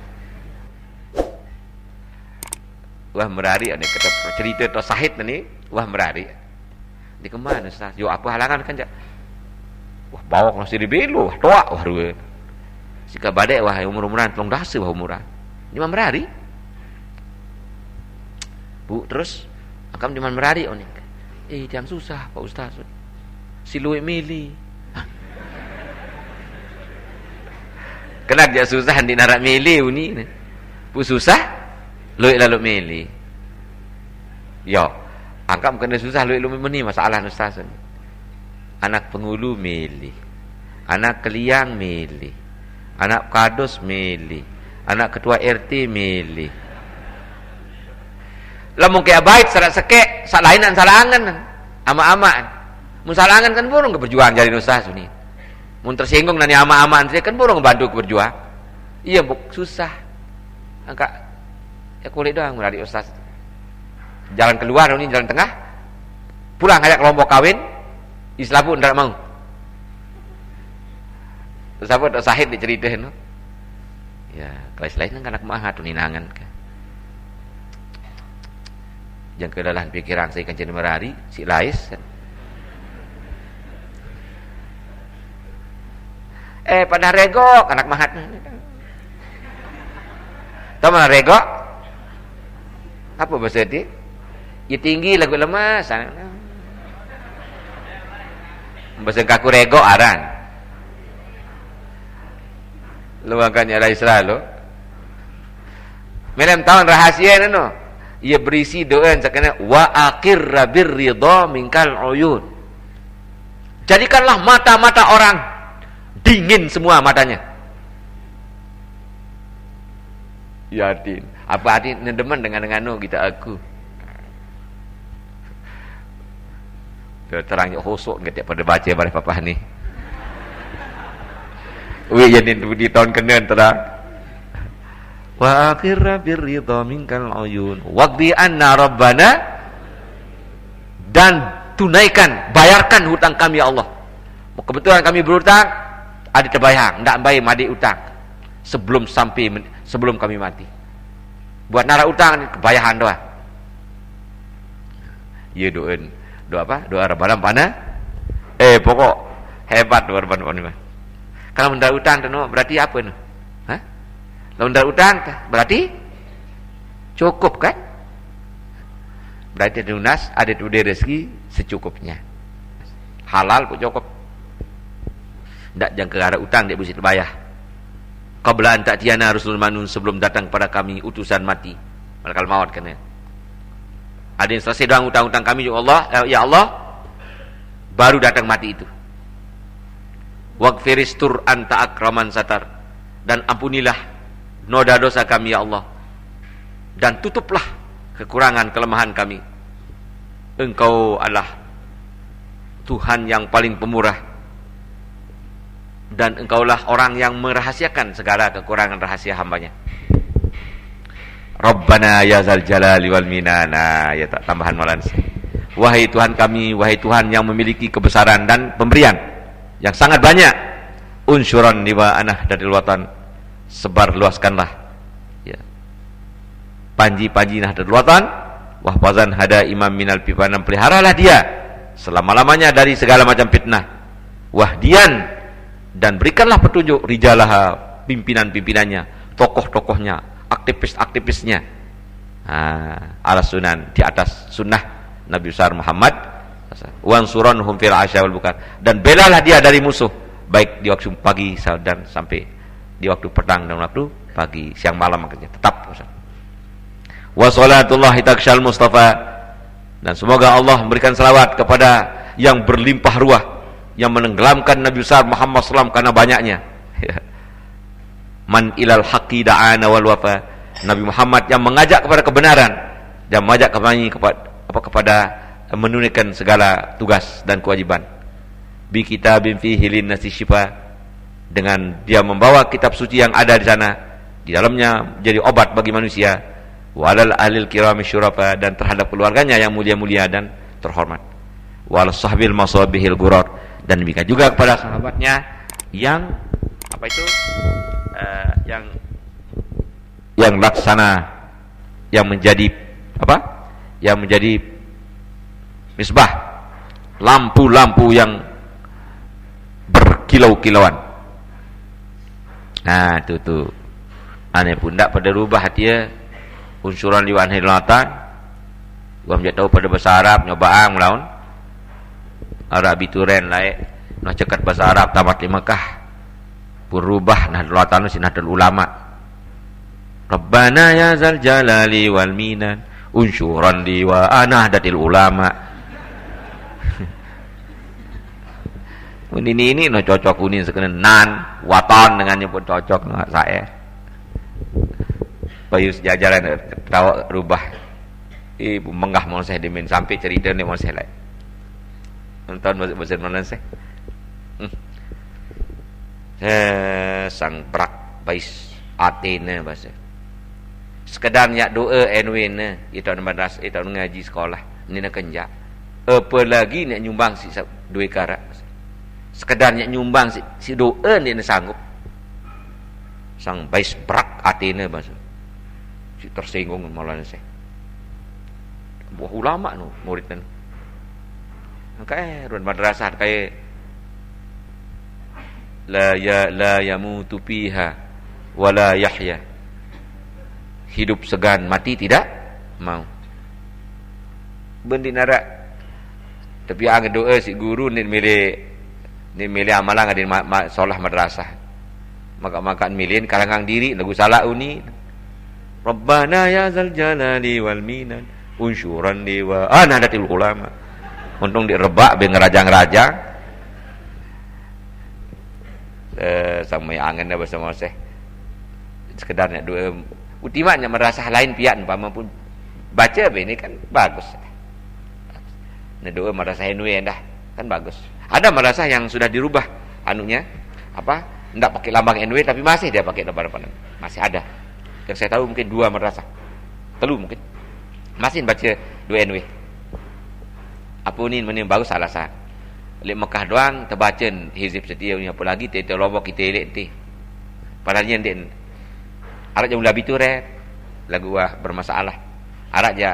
Wah merari ane kata cerita atau sahid nih, wah merari. Di kemana Ustaz? Yo apa halangan kan jak? Wah bawak nasi di belu, toa wah ruwe. Sika badai wah umur-umuran telung dase wah umuran. Di mana merari? Bu terus akam di mana merari onik. Yang susah Pak Ustaz. Si luwe mili. Kena dia susah di narak mili uni. Bu susah luwe lalu mili. Yo, angkam kena susah luwe lalu meni masalah Ustaz. Anak pengulu mili. Anak keliang mili. Anak kados mili. Anak ketua RT mili. Lamun kaya baik sarak seke, sak lainan salangan. Ama-amaan. Mun salangan kan burung berjuang jadi Ustaz uni. Mun tersinggung nani ama-amaan saya kan burung bantu berjuang. Iya buk susah. Angka ya kulit doang dari Ustaz. Jalan keluar ini jalan tengah. Pulang ngajak kelompok kawin. Islam pun tidak mau. Terus apa tak sahid diceritain no? Ya, kelas lain kan anak maha tuninangan kan. Jangan kedalahan pikiran saya kan jadi merari si lais kan. Pada rego anak mahat. Tahu mana rego? Apa bahasa dia? Ya tinggi lagu lemas. Bahasa kaku rego aran. Lu makanya ada Israel lo. Melem tahun rahasia no. Ia berisi doa sakana wa aqirra birridha minkal uyun. Jadikanlah mata-mata orang dingin semua matanya. Yatin. Apa arti nedemen dengan kita aku. Terangnya hosok ngetik pada baca bareh papah ni. Wi jadi di tahun kenen terang. Wa akhirra birridha minkal uyun. Waqdi anna rabbana dan tunaikan, bayarkan hutang kami ya Allah. Kebetulan kami berhutang, ada terbayang, ndak bayar madi utang sebelum kami mati. Buat nara utang kebayahan doa. Ye doa apa? Doa Rabbana pana. Pokok hebat doa Rabbana pana. Kalau ndak utang tu berarti apa tu? Hah? Kalau ndak utang berarti cukup kan? Berarti lunas, ada udah rezeki secukupnya. Halal pun cukup. Ndak jangan ke arah utang dia mesti terbayar. Qabla an ta'tiyana rusul manun sebelum datang pada kami utusan mati. Malaikat maut kan ya. Ada yang selesai doang utang-utang kami ya Allah baru datang mati itu. Waghfiristur anta akraman satar, dan ampunilah noda dosa kami ya Allah, dan tutuplah kekurangan kelemahan kami. Engkau adalah Tuhan yang paling pemurah, dan engkaulah orang yang merahasiakan segala kekurangan rahasia hambanya. Rabbana ya zal jalali wal minana, ya tak tambahan malan. Wahai Tuhan kami, wahai Tuhan yang memiliki kebesaran dan pemberian yang sangat banyak. Unsyuran niwa anah dari watan, sebar luaskanlah ya panji-panji Nahdlatul Watan. Wahfazan hada imam minal pipanan, peliharalah dia selama-lamanya dari segala macam fitnah. Wahdian, dan berikanlah petunjuk rijalah, pimpinan-pimpinannya, tokoh-tokohnya, aktivis-aktivisnya, ala sunan, di atas sunnah Nabi besar Muhammad. Wansuranhum fil asya wal bukar, dan belalah dia dari musuh, baik di waktu pagi dan sampai di waktu petang dan waktu pagi, siang malam makanya tetap. Wa salatullahi takshal mustafa, dan semoga Allah memberikan salawat kepada yang berlimpah ruah, yang menenggelamkan Nabi besar Muhammad SAW karena banyaknya. Man ilal haqqi da'ana wal wafa. Nabi Muhammad yang mengajak kepada kebenaran dan mengajak kepada menunaikan segala tugas dan kewajiban. Bi kitabin fihi linnasi syifa, dengan dia membawa kitab suci yang ada di sana, di dalamnya jadi obat bagi manusia. Walal ahlil kirami syurafa, dan terhadap keluarganya yang mulia-mulia dan terhormat. Wal sahbil masabihil gurar, dan demikian juga kepada sahabatnya yang apa itu yang laksana, yang menjadi apa? Yang menjadi misbah, lampu-lampu yang berkilau-kilauan. Nah, tu aneh pun tak pada rubah dia unsuran liwan hilatan. Gua menjadi tahu pada bahasa Arab nyobaan melawan Arab bituren lain nak cekat bahasa Arab tamat di Mekah berubah nah hilatan sinatul ulama. Rabbana ya zal jalali wal minan unsuran li wa anahdatil ulama. Ini no cocok kuning sekalian nan waton dengannya pun cocok nggak saya. Bayu sejajaran tahu rubah. Ibu menggah mau saya dimin sampai cerita ni mau saya lagi. Nonton bahasa mana saya? Sang prak bais atena bahasa. Sekedar nyak doa enwin itu madrasah itu ngaji sekolah. Ini nak kenjak. Apa lagi nak nyumbang si duit karat. Sekedarnya nyumbang si doa ni sanggup. Sang bais prak atena bahasa. Si tersinggung malah saya. Buah ulama no murid kan. Kayak ruan madrasah kayak la yamutu fiha wala yahya. Hidup segan, mati tidak mau. Bendi nara. Tapi ang doa si guru ni milih amalan ada solah madrasah. Maka milih karangang diri lagu salah uni. Rabbana ya zal jalali wal minan unsyuran li wa anadatil ulama. Untung direbak be ngerajang-rajang. Sama angan dah bersama saya. Sekedarnya doa ultimanya merasa lain pihak umpama pun baca ini kan bagus. Nah doa merasa henui dah kan bagus. Ada merasa yang sudah dirubah anunya apa? Enggak pakai lambang NW tapi masih dia pakai depan-depan. Masih ada. Yang saya tahu mungkin 2 madrasah. 3 mungkin. Masih baca 2 NW. Apa ni mana bagus alasan. Lek Mekah doang terbaca hizib setia ni apa lagi kita lobok kita elek ti. Padahal dia Arak je mula bituren lagu wah bermasalah. Arak je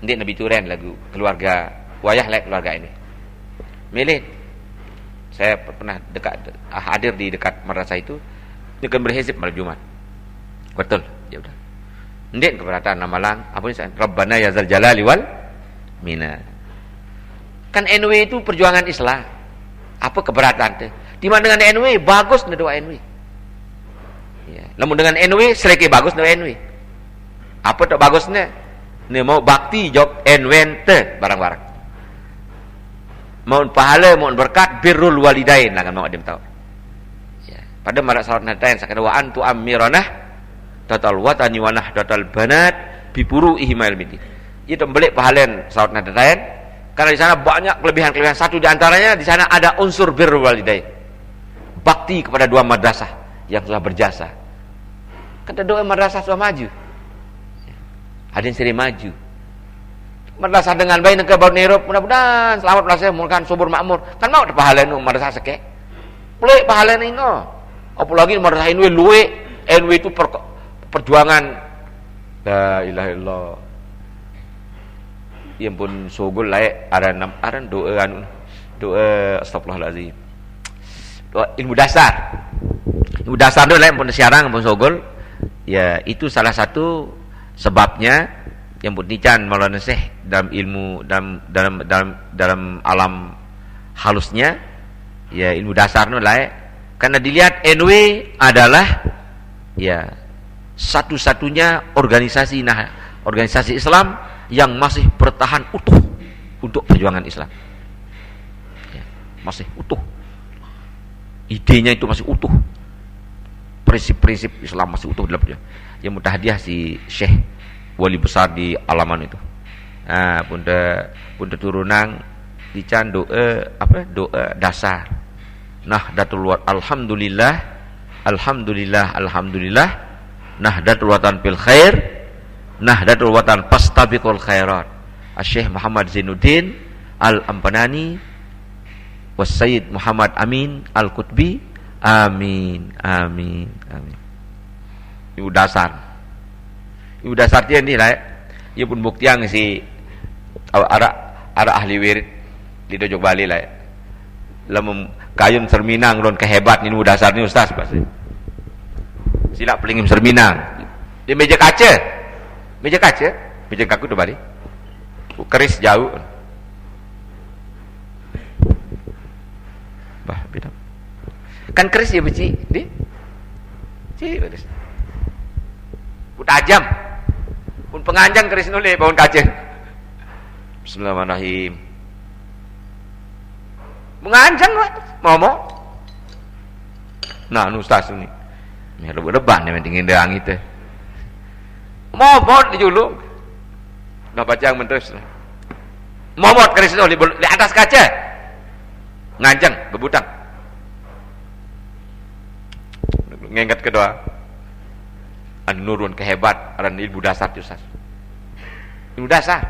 ndik nabi turen lagu keluarga wayah lek keluarga ini. Milih. Saya pernah hadir di dekat madrasah itu. Dia kan berhizib malam Jumat. Betul. Ya udah. Ndik keberatan amalan apa ni Rabbana ya zal jalali wal mina. Kan NW itu perjuangan Islam. Apa keberatan tu? Di mana dengan NW bagus na doa NW. Ya. Namun dengan NW sereke bagus na NW. Apa tak bagusnya? Ni mau bakti jawab NW te barang-barang. Mohon pahala, mohon berkat, birrul walidain lah kan mau dia tahu. Ya. Pada marak salat nadain sakana wa antu amiranah total watani wanah total banat bipuru ihmal midi. Itu belik pahala salat nadain karena di sana banyak kelebihan-kelebihan. Satu di antaranya di sana ada unsur birrul walidain. Bakti kepada 2 madrasah yang telah berjasa. Kata doa madrasah sudah maju. Ada yang sering maju. Madrasah dengan baik negara baru nirup, mudah-mudahan selamat madrasah mulkan subur makmur. Kan mau pahala nu madrasah seke. Pelik pahala ni no. Apalagi madrasah ini luwe, NW itu perjuangan la ilaha illallah. Yang pun sogol laik aran doa anu doa astagfirullahalazim. Doa ilmu dasar. Ilmu dasar tu lain pun siarang pun sogol. Ya, itu salah satu sebabnya yang putnican Maulana Syekh dalam ilmu dalam alam halusnya ya ilmu dasar nu lain karena dilihat NW adalah ya satu-satunya organisasi Islam yang masih bertahan utuh untuk perjuangan Islam. Ya. masih utuh. Idenya itu masih utuh. Prinsip-prinsip Islam masih utuh dalam dia. Yang mutahadiah si Syekh wali besar di Alaman itu. Nah, bunda turunan dican doa dasar. Nahdlatul Watan, alhamdulillah. Nahdlatul Watan fil khair, Nahdlatul Watan fastabiqul khairat. Syekh Muhammad Zainuddin Al-Ampanani was Sayyid Muhammad Amin Al-Qutbi. Amin. Ibu dasar dia ni lah. Ia pun bukti yang si ara ahli wirid di Dojok Bali lah. Lamun kayun serminang ron kehebat ni dasar ni ustaz pasti. Sila pelingim serminang. Di meja kaca, meja kaku tu Bali. Keris jauh. Bah, beda. Kan keris dia beci, di. Keris. Pun tajam. Pun penganjang keris noleh bangun kaca. Bismillahirrahmanirrahim. Menganjang momo. Nah, ustaz ni. Ni rebah ni mendingin deang itu. Momot dijulung. Dah baca yang menterus. Momot keris noleh di atas kaca. Nganjang bebutang. Ngengat kedua. Anu nurun kehebat aran ilmu dasar tu ustaz. Ilmu dasar.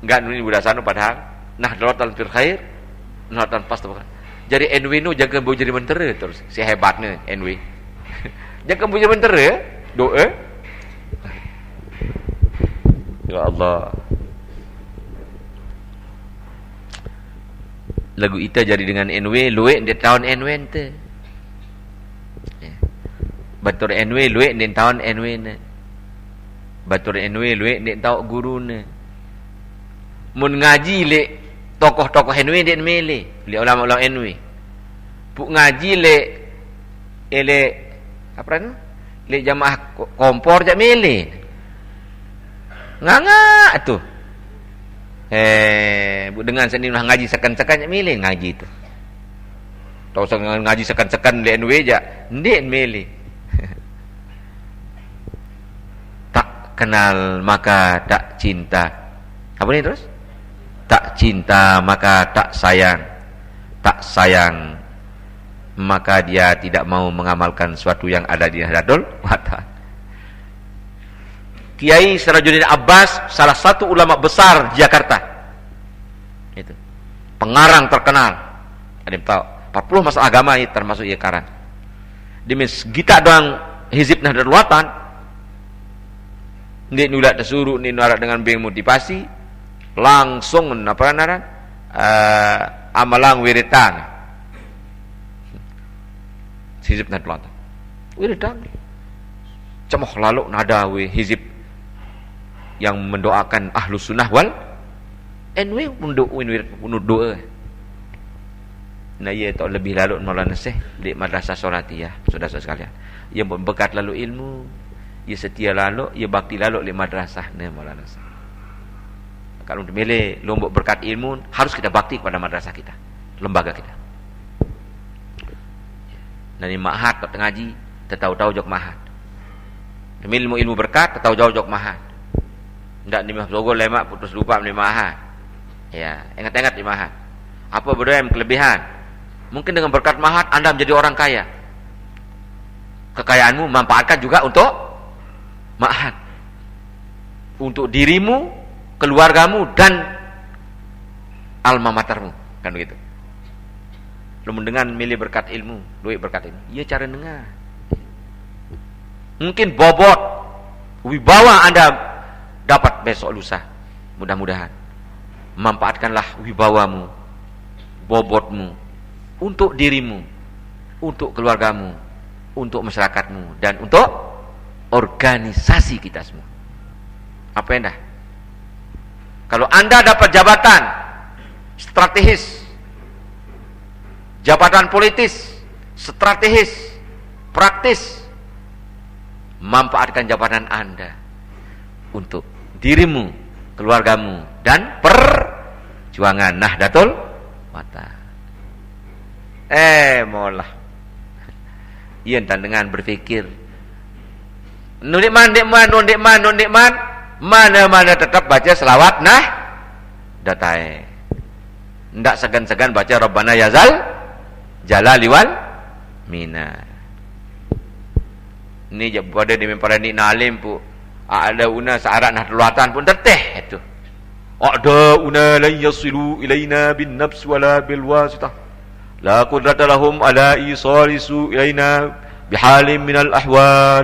Enggak ilmu dasar nu padahal nahdlatul fil khair, nahdlatul fastabiqul. Jadi NW nu jaga bo jadi mentera terus. Si hebatnya NW. Jaga bo jadi mentera doa. Ya Allah. Lagu kita jadi dengan NW luek di tahun NW ente. Batur NW luek di tahun NW ne. Batur NW luek di tahun guru ne. Mun ngaji lek tokoh-tokoh NW di mele, le ulama-ulama NW. Puk ngaji lek ele apa ni? Lek jamaah kompor jak mele. Nganga tu. Dengan sendiri ngaji sekan-sekan milih ngaji tu. Tahu sangat ngaji sekan-sekan le NW je, ndik milih. Tak kenal maka tak cinta. Apa ni terus? Tak cinta maka tak sayang. Tak sayang maka dia tidak mau mengamalkan sesuatu yang ada di Nahdlatul Watan. Kiai Sirajuddin Abbas, salah satu ulama besar Jakarta. Itu. Pengarang terkenal. Ada yang tahu? 40 masalah agama ini termasuk ia karang. Di gita doang hizib Nahdlatul Watan. Ni nulak tersuruh ni nuarak dengan beng motivasi langsung apa naran? Amalang wiritan. Hizib Nahdlatul Watan. Wiritan. Cemoh lalu nada hizib yang mendoakan Ahlus Sunnah wal NW mendoa. Nah, ia tak lebih lalu Maulana Syekh di Madrasah Solatiyah, saudara-saudara sekalian. Ia berbekat lalu ilmu, ia setia lalu, ia bakti lalu di madrasah ni Maulana Syekh. Kalau untuk milih lombok berkat ilmu, harus kita bakti kepada madrasah kita, lembaga kita. Nani ma'had tak ngaji, tahu-tahu jok ma'had. Demi ilmu berkat, tahu-tahu jok ma'had. Ndak di Mahsogo lemak putus lupa di Maha. Ya, ingat-ingat di Maha. Apa berdaya kelebihan? Mungkin dengan berkat Mahat Anda menjadi orang kaya. Kekayaanmu manfaatkan juga untuk Mahat. Untuk dirimu, keluargamu dan alma matermu, kan begitu. Lu dengan milih berkat ilmu, duit berkat ilmu. Iya cara dengar. Mungkin bobot wibawa Anda dapat besok lusa. Mudah-mudahan manfaatkanlah wibawamu, bobotmu untuk dirimu, untuk keluargamu, untuk masyarakatmu dan untuk organisasi kita semua. Apa yang dah? Kalau Anda dapat jabatan strategis, jabatan politis strategis, praktis, manfaatkan jabatan Anda untuk dirimu, keluargamu dan perjuangan Nahdlatul Watan. Molah. Ieu tan dengan berpikir. Nundik man, mana-mana tetap baca selawat datai. Ndak segan-segan baca Rabbana yazal jalali wal minar. Ni je pada di memparani nalim pu. Ada una syarat Nahdlatul Watan pun terteh itu. Ada una la yasilu ilaina bin nafs wala bil wasitah. La qudrata lahum ala isalisu ilaina bihalim minal ahwal.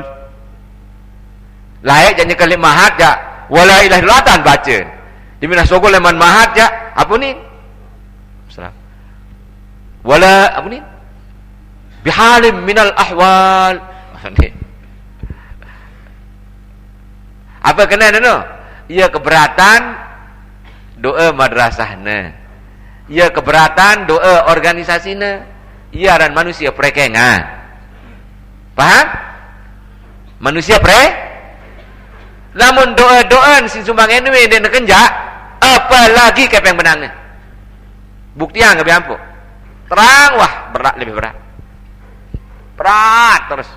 Layak jangan kali mahat ja wala ilaha illallah baca. Di minah sogol leman mahat ja apa ni? Salam. Wala apa ni? Bihalim minal ahwal. Ni. Apa kena no? Ia keberatan doa madrasahna. Ia keberatan doa organisasina. Ia ran manusia prekenga. Paham? Manusia namun doa-doan si sumbang enwe dan kenja apalagi kepeng benangnya. Bukti yang lebih ampuh. Terang wah berat lebih berat. Berat terus.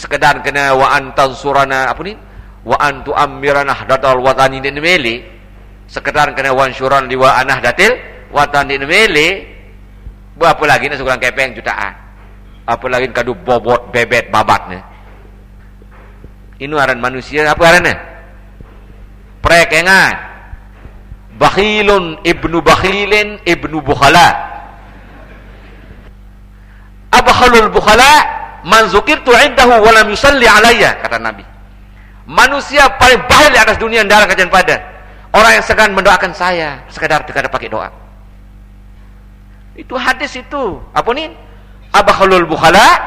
Sekedar kena wa antan surana apa ni? Wa antu amirana Nahdlatul Watan ini mele. Sekedar kena wan syuran liwa Nahdlatul Watan ini mele. Apa lagi nak sekurang kepeng jutaan. Apa lagi kadu bobot bebet babatnya. Ini aran manusia apa arannya? Prekengan. Bakhilun ibnu bakhilin ibnu bukhala. Abkhalul bukhala man zukirtu indahu wa lam yusalli alayya, kata Nabi. Manusia paling bakhil di atas dunia dalam kajian padan. Orang yang segan mendoakan saya, sekadar tidak pakai doa. Itu hadis itu. Apa ni? Abkhalul bukhala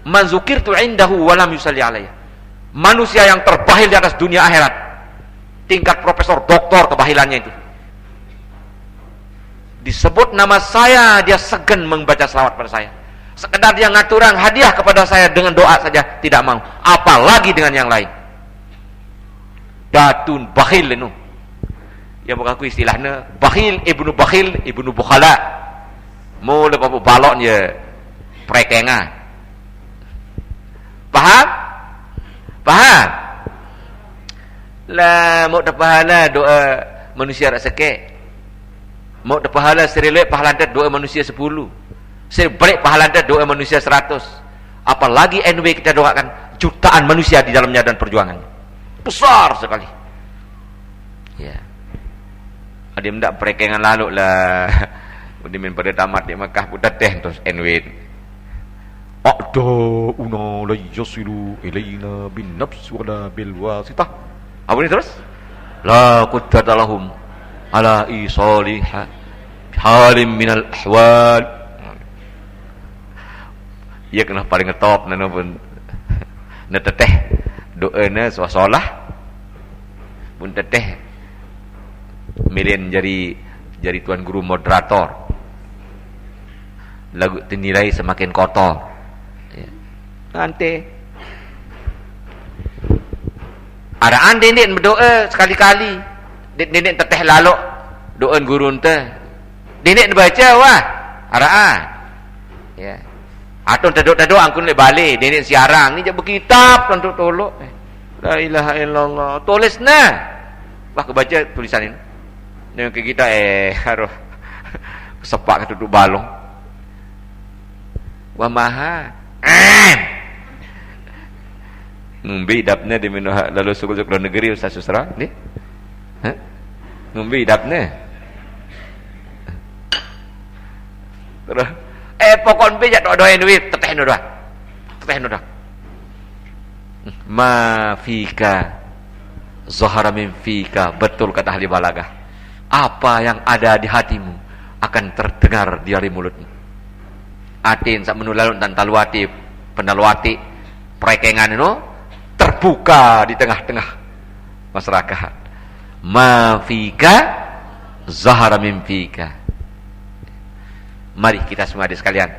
man zukirtu indahu wa lam yusalli alayya. Manusia yang terbahil di atas dunia akhirat, tingkat profesor, doktor kebahilannya itu. Disebut nama saya, dia segan membaca selawat pada saya. Sekedar dia ngaturang hadiah kepada saya dengan doa saja tidak mau, apalagi dengan yang lain. Datun bakhil itu. Ya bukan aku istilahnya bakhil ibnu bukhala. Mau lepas baloknya prekenga. Paham? Faham? Lah mau dapat pahala doa manusia rezeki. Mau dapat pahala serilet pahala doa manusia 10. Serbalik pahala doa manusia 100. Apalagi NW kita doakan jutaan manusia di dalamnya dan perjuangan. Besar sekali. Ya. Ada mendak perekengan lalu lah. Udimin pada tamat di Mekah budak teh terus NW. A'da una la yasilu ilaina bin nafs wala bil wasitah. Apa ni terus? La qudrata lahum ala isaliha halim minal ahwal. Ia kena paling ngetop nana pun neteteh doana swasolah pun teteh milih jadi tuan guru moderator. Lagu dinilai semakin kotor. Nanti araan dendek berdoa sekali-kali dendek teteh lalok doan guru ente dendek baca wah araan ya atau tadok-tadok angkun le balik dendek siarang ni je berkitab untuk tolok la ilaha illallah tulis nah wah kebaca tulisan ini dengan kita harus sepak ke duduk balong wah maha ngumbi dapnya di minuh lalu sukul-sukul negeri Ustaz Susra ni ngumbi dapnya terus pokok be jak doa duit teteh doa ma fika zahara min fika, betul kata ahli balagah, apa yang ada di hatimu akan terdengar dari mulutmu. Atin sak menulalun dan taluati penaluati perekengan itu terbuka di tengah-tengah masyarakat. Ma fika zahara min fika. Mari kita semua sekalian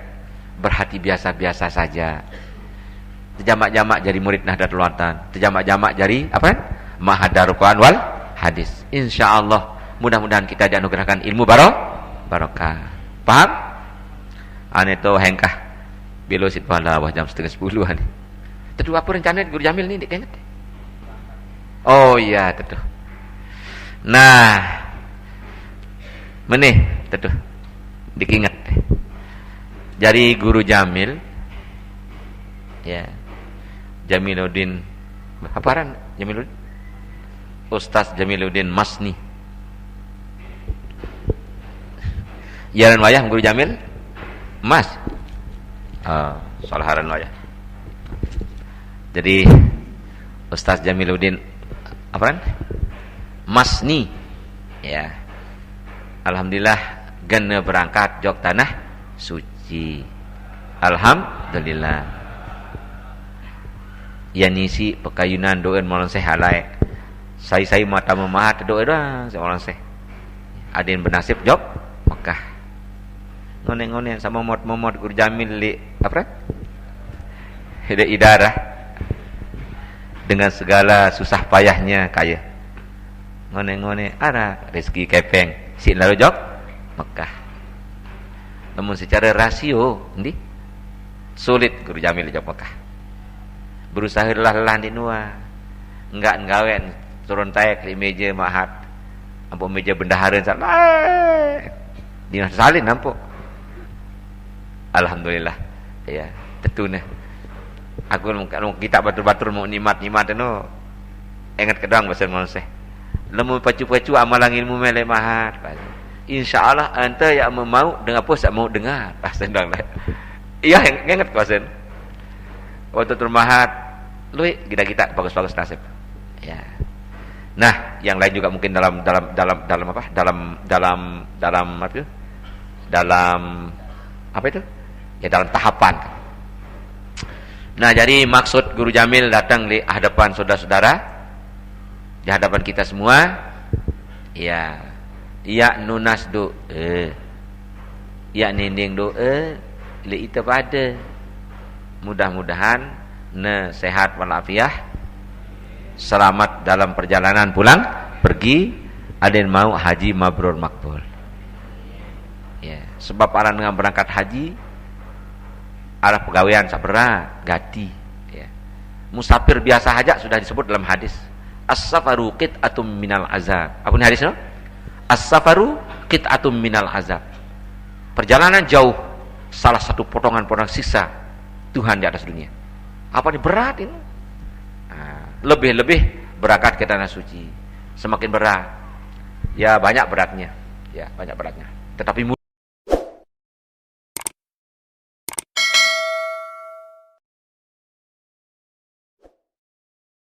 berhati biasa-biasa saja. Terjamak-jamak jadi murid Nahdlatul Watan, terjamak-jamak jadi apa? Mahadarul Quran wal hadis. Insyaallah mudah-mudahan kita dianugerahkan ilmu barokah. Paham? Ane to hengkah bilo sit pala jam 9:30 ani. Teduh apa rencana Guru Jamil ni dik ingat? Oh iya teduh. Nah, meneh teduh. Dik ingat. Jadi Guru Jamil ya. Jamiluddin aparan Jamiluddin? Ustaz Jamiluddin Masni. Yaran wayah Guru Jamil Mas. Salah haran wayah. Jadi Ustaz Jamiluddin aparan? Masni. Ya. Alhamdulillah gana berangkat jog tanah suci. Alhamdulillah. Yanisi pekayunan doen molan seh halai. Saya mata memahat doa doang seorang seh. Adin bernasib jog Mekah. Ngone-ngone sama momot Guru Jamil li apa? Hida idarah dengan segala susah payahnya kaya. Ngone-ngone ara rezeki kepeng si lalu jog Mekah. Namun secara rasio ndi sulit Guru Jamil jog Mekah. Berusaha lelah di nuah. Enggak ngawen turun taek di meja mahat. Ampun meja bendahara salah. Dina salin ampun. Alhamdulillah. Ya, tetuna. Aku kalau kita batur-batur mau nimat-nimat itu ingat kedang bahasa Malaysia. Lemu pacu-pacu amalan ilmu mele mahat. Insyaallah anta yang mau dengar apa tak mau dengar. Sendang dah. Iya ingat kuasen. Waktu termahat lui kita bagus-bagus nasib. Ya. Nah, yang lain juga mungkin dalam apa? Dalam apa itu? Dalam apa itu? Ya dalam tahapan. Nah, jadi maksud Guru Jamil datang di hadapan saudara-saudara, di hadapan kita semua, ya, ya nunas do, ya ninding do, li ita pada. Mudah-mudahan sehat walafiah, selamat dalam perjalanan pulang pergi, ada yang mau haji mabrur makbul. Ya, sebab orang dengan berangkat haji arah pegawaian sabera gati ya. Musafir biasa saja sudah disebut dalam hadis as-safaru qit'atum minal azab. Apa ini hadisnya? As-safaru qit'atum minal azab. Perjalanan jauh salah satu potongan-potongan sisa Tuhan di atas dunia. Apa ini berat ini? Lebih-lebih berangkat ke tanah suci. Semakin berat. Ya banyak beratnya. Ya banyak beratnya. Tetapi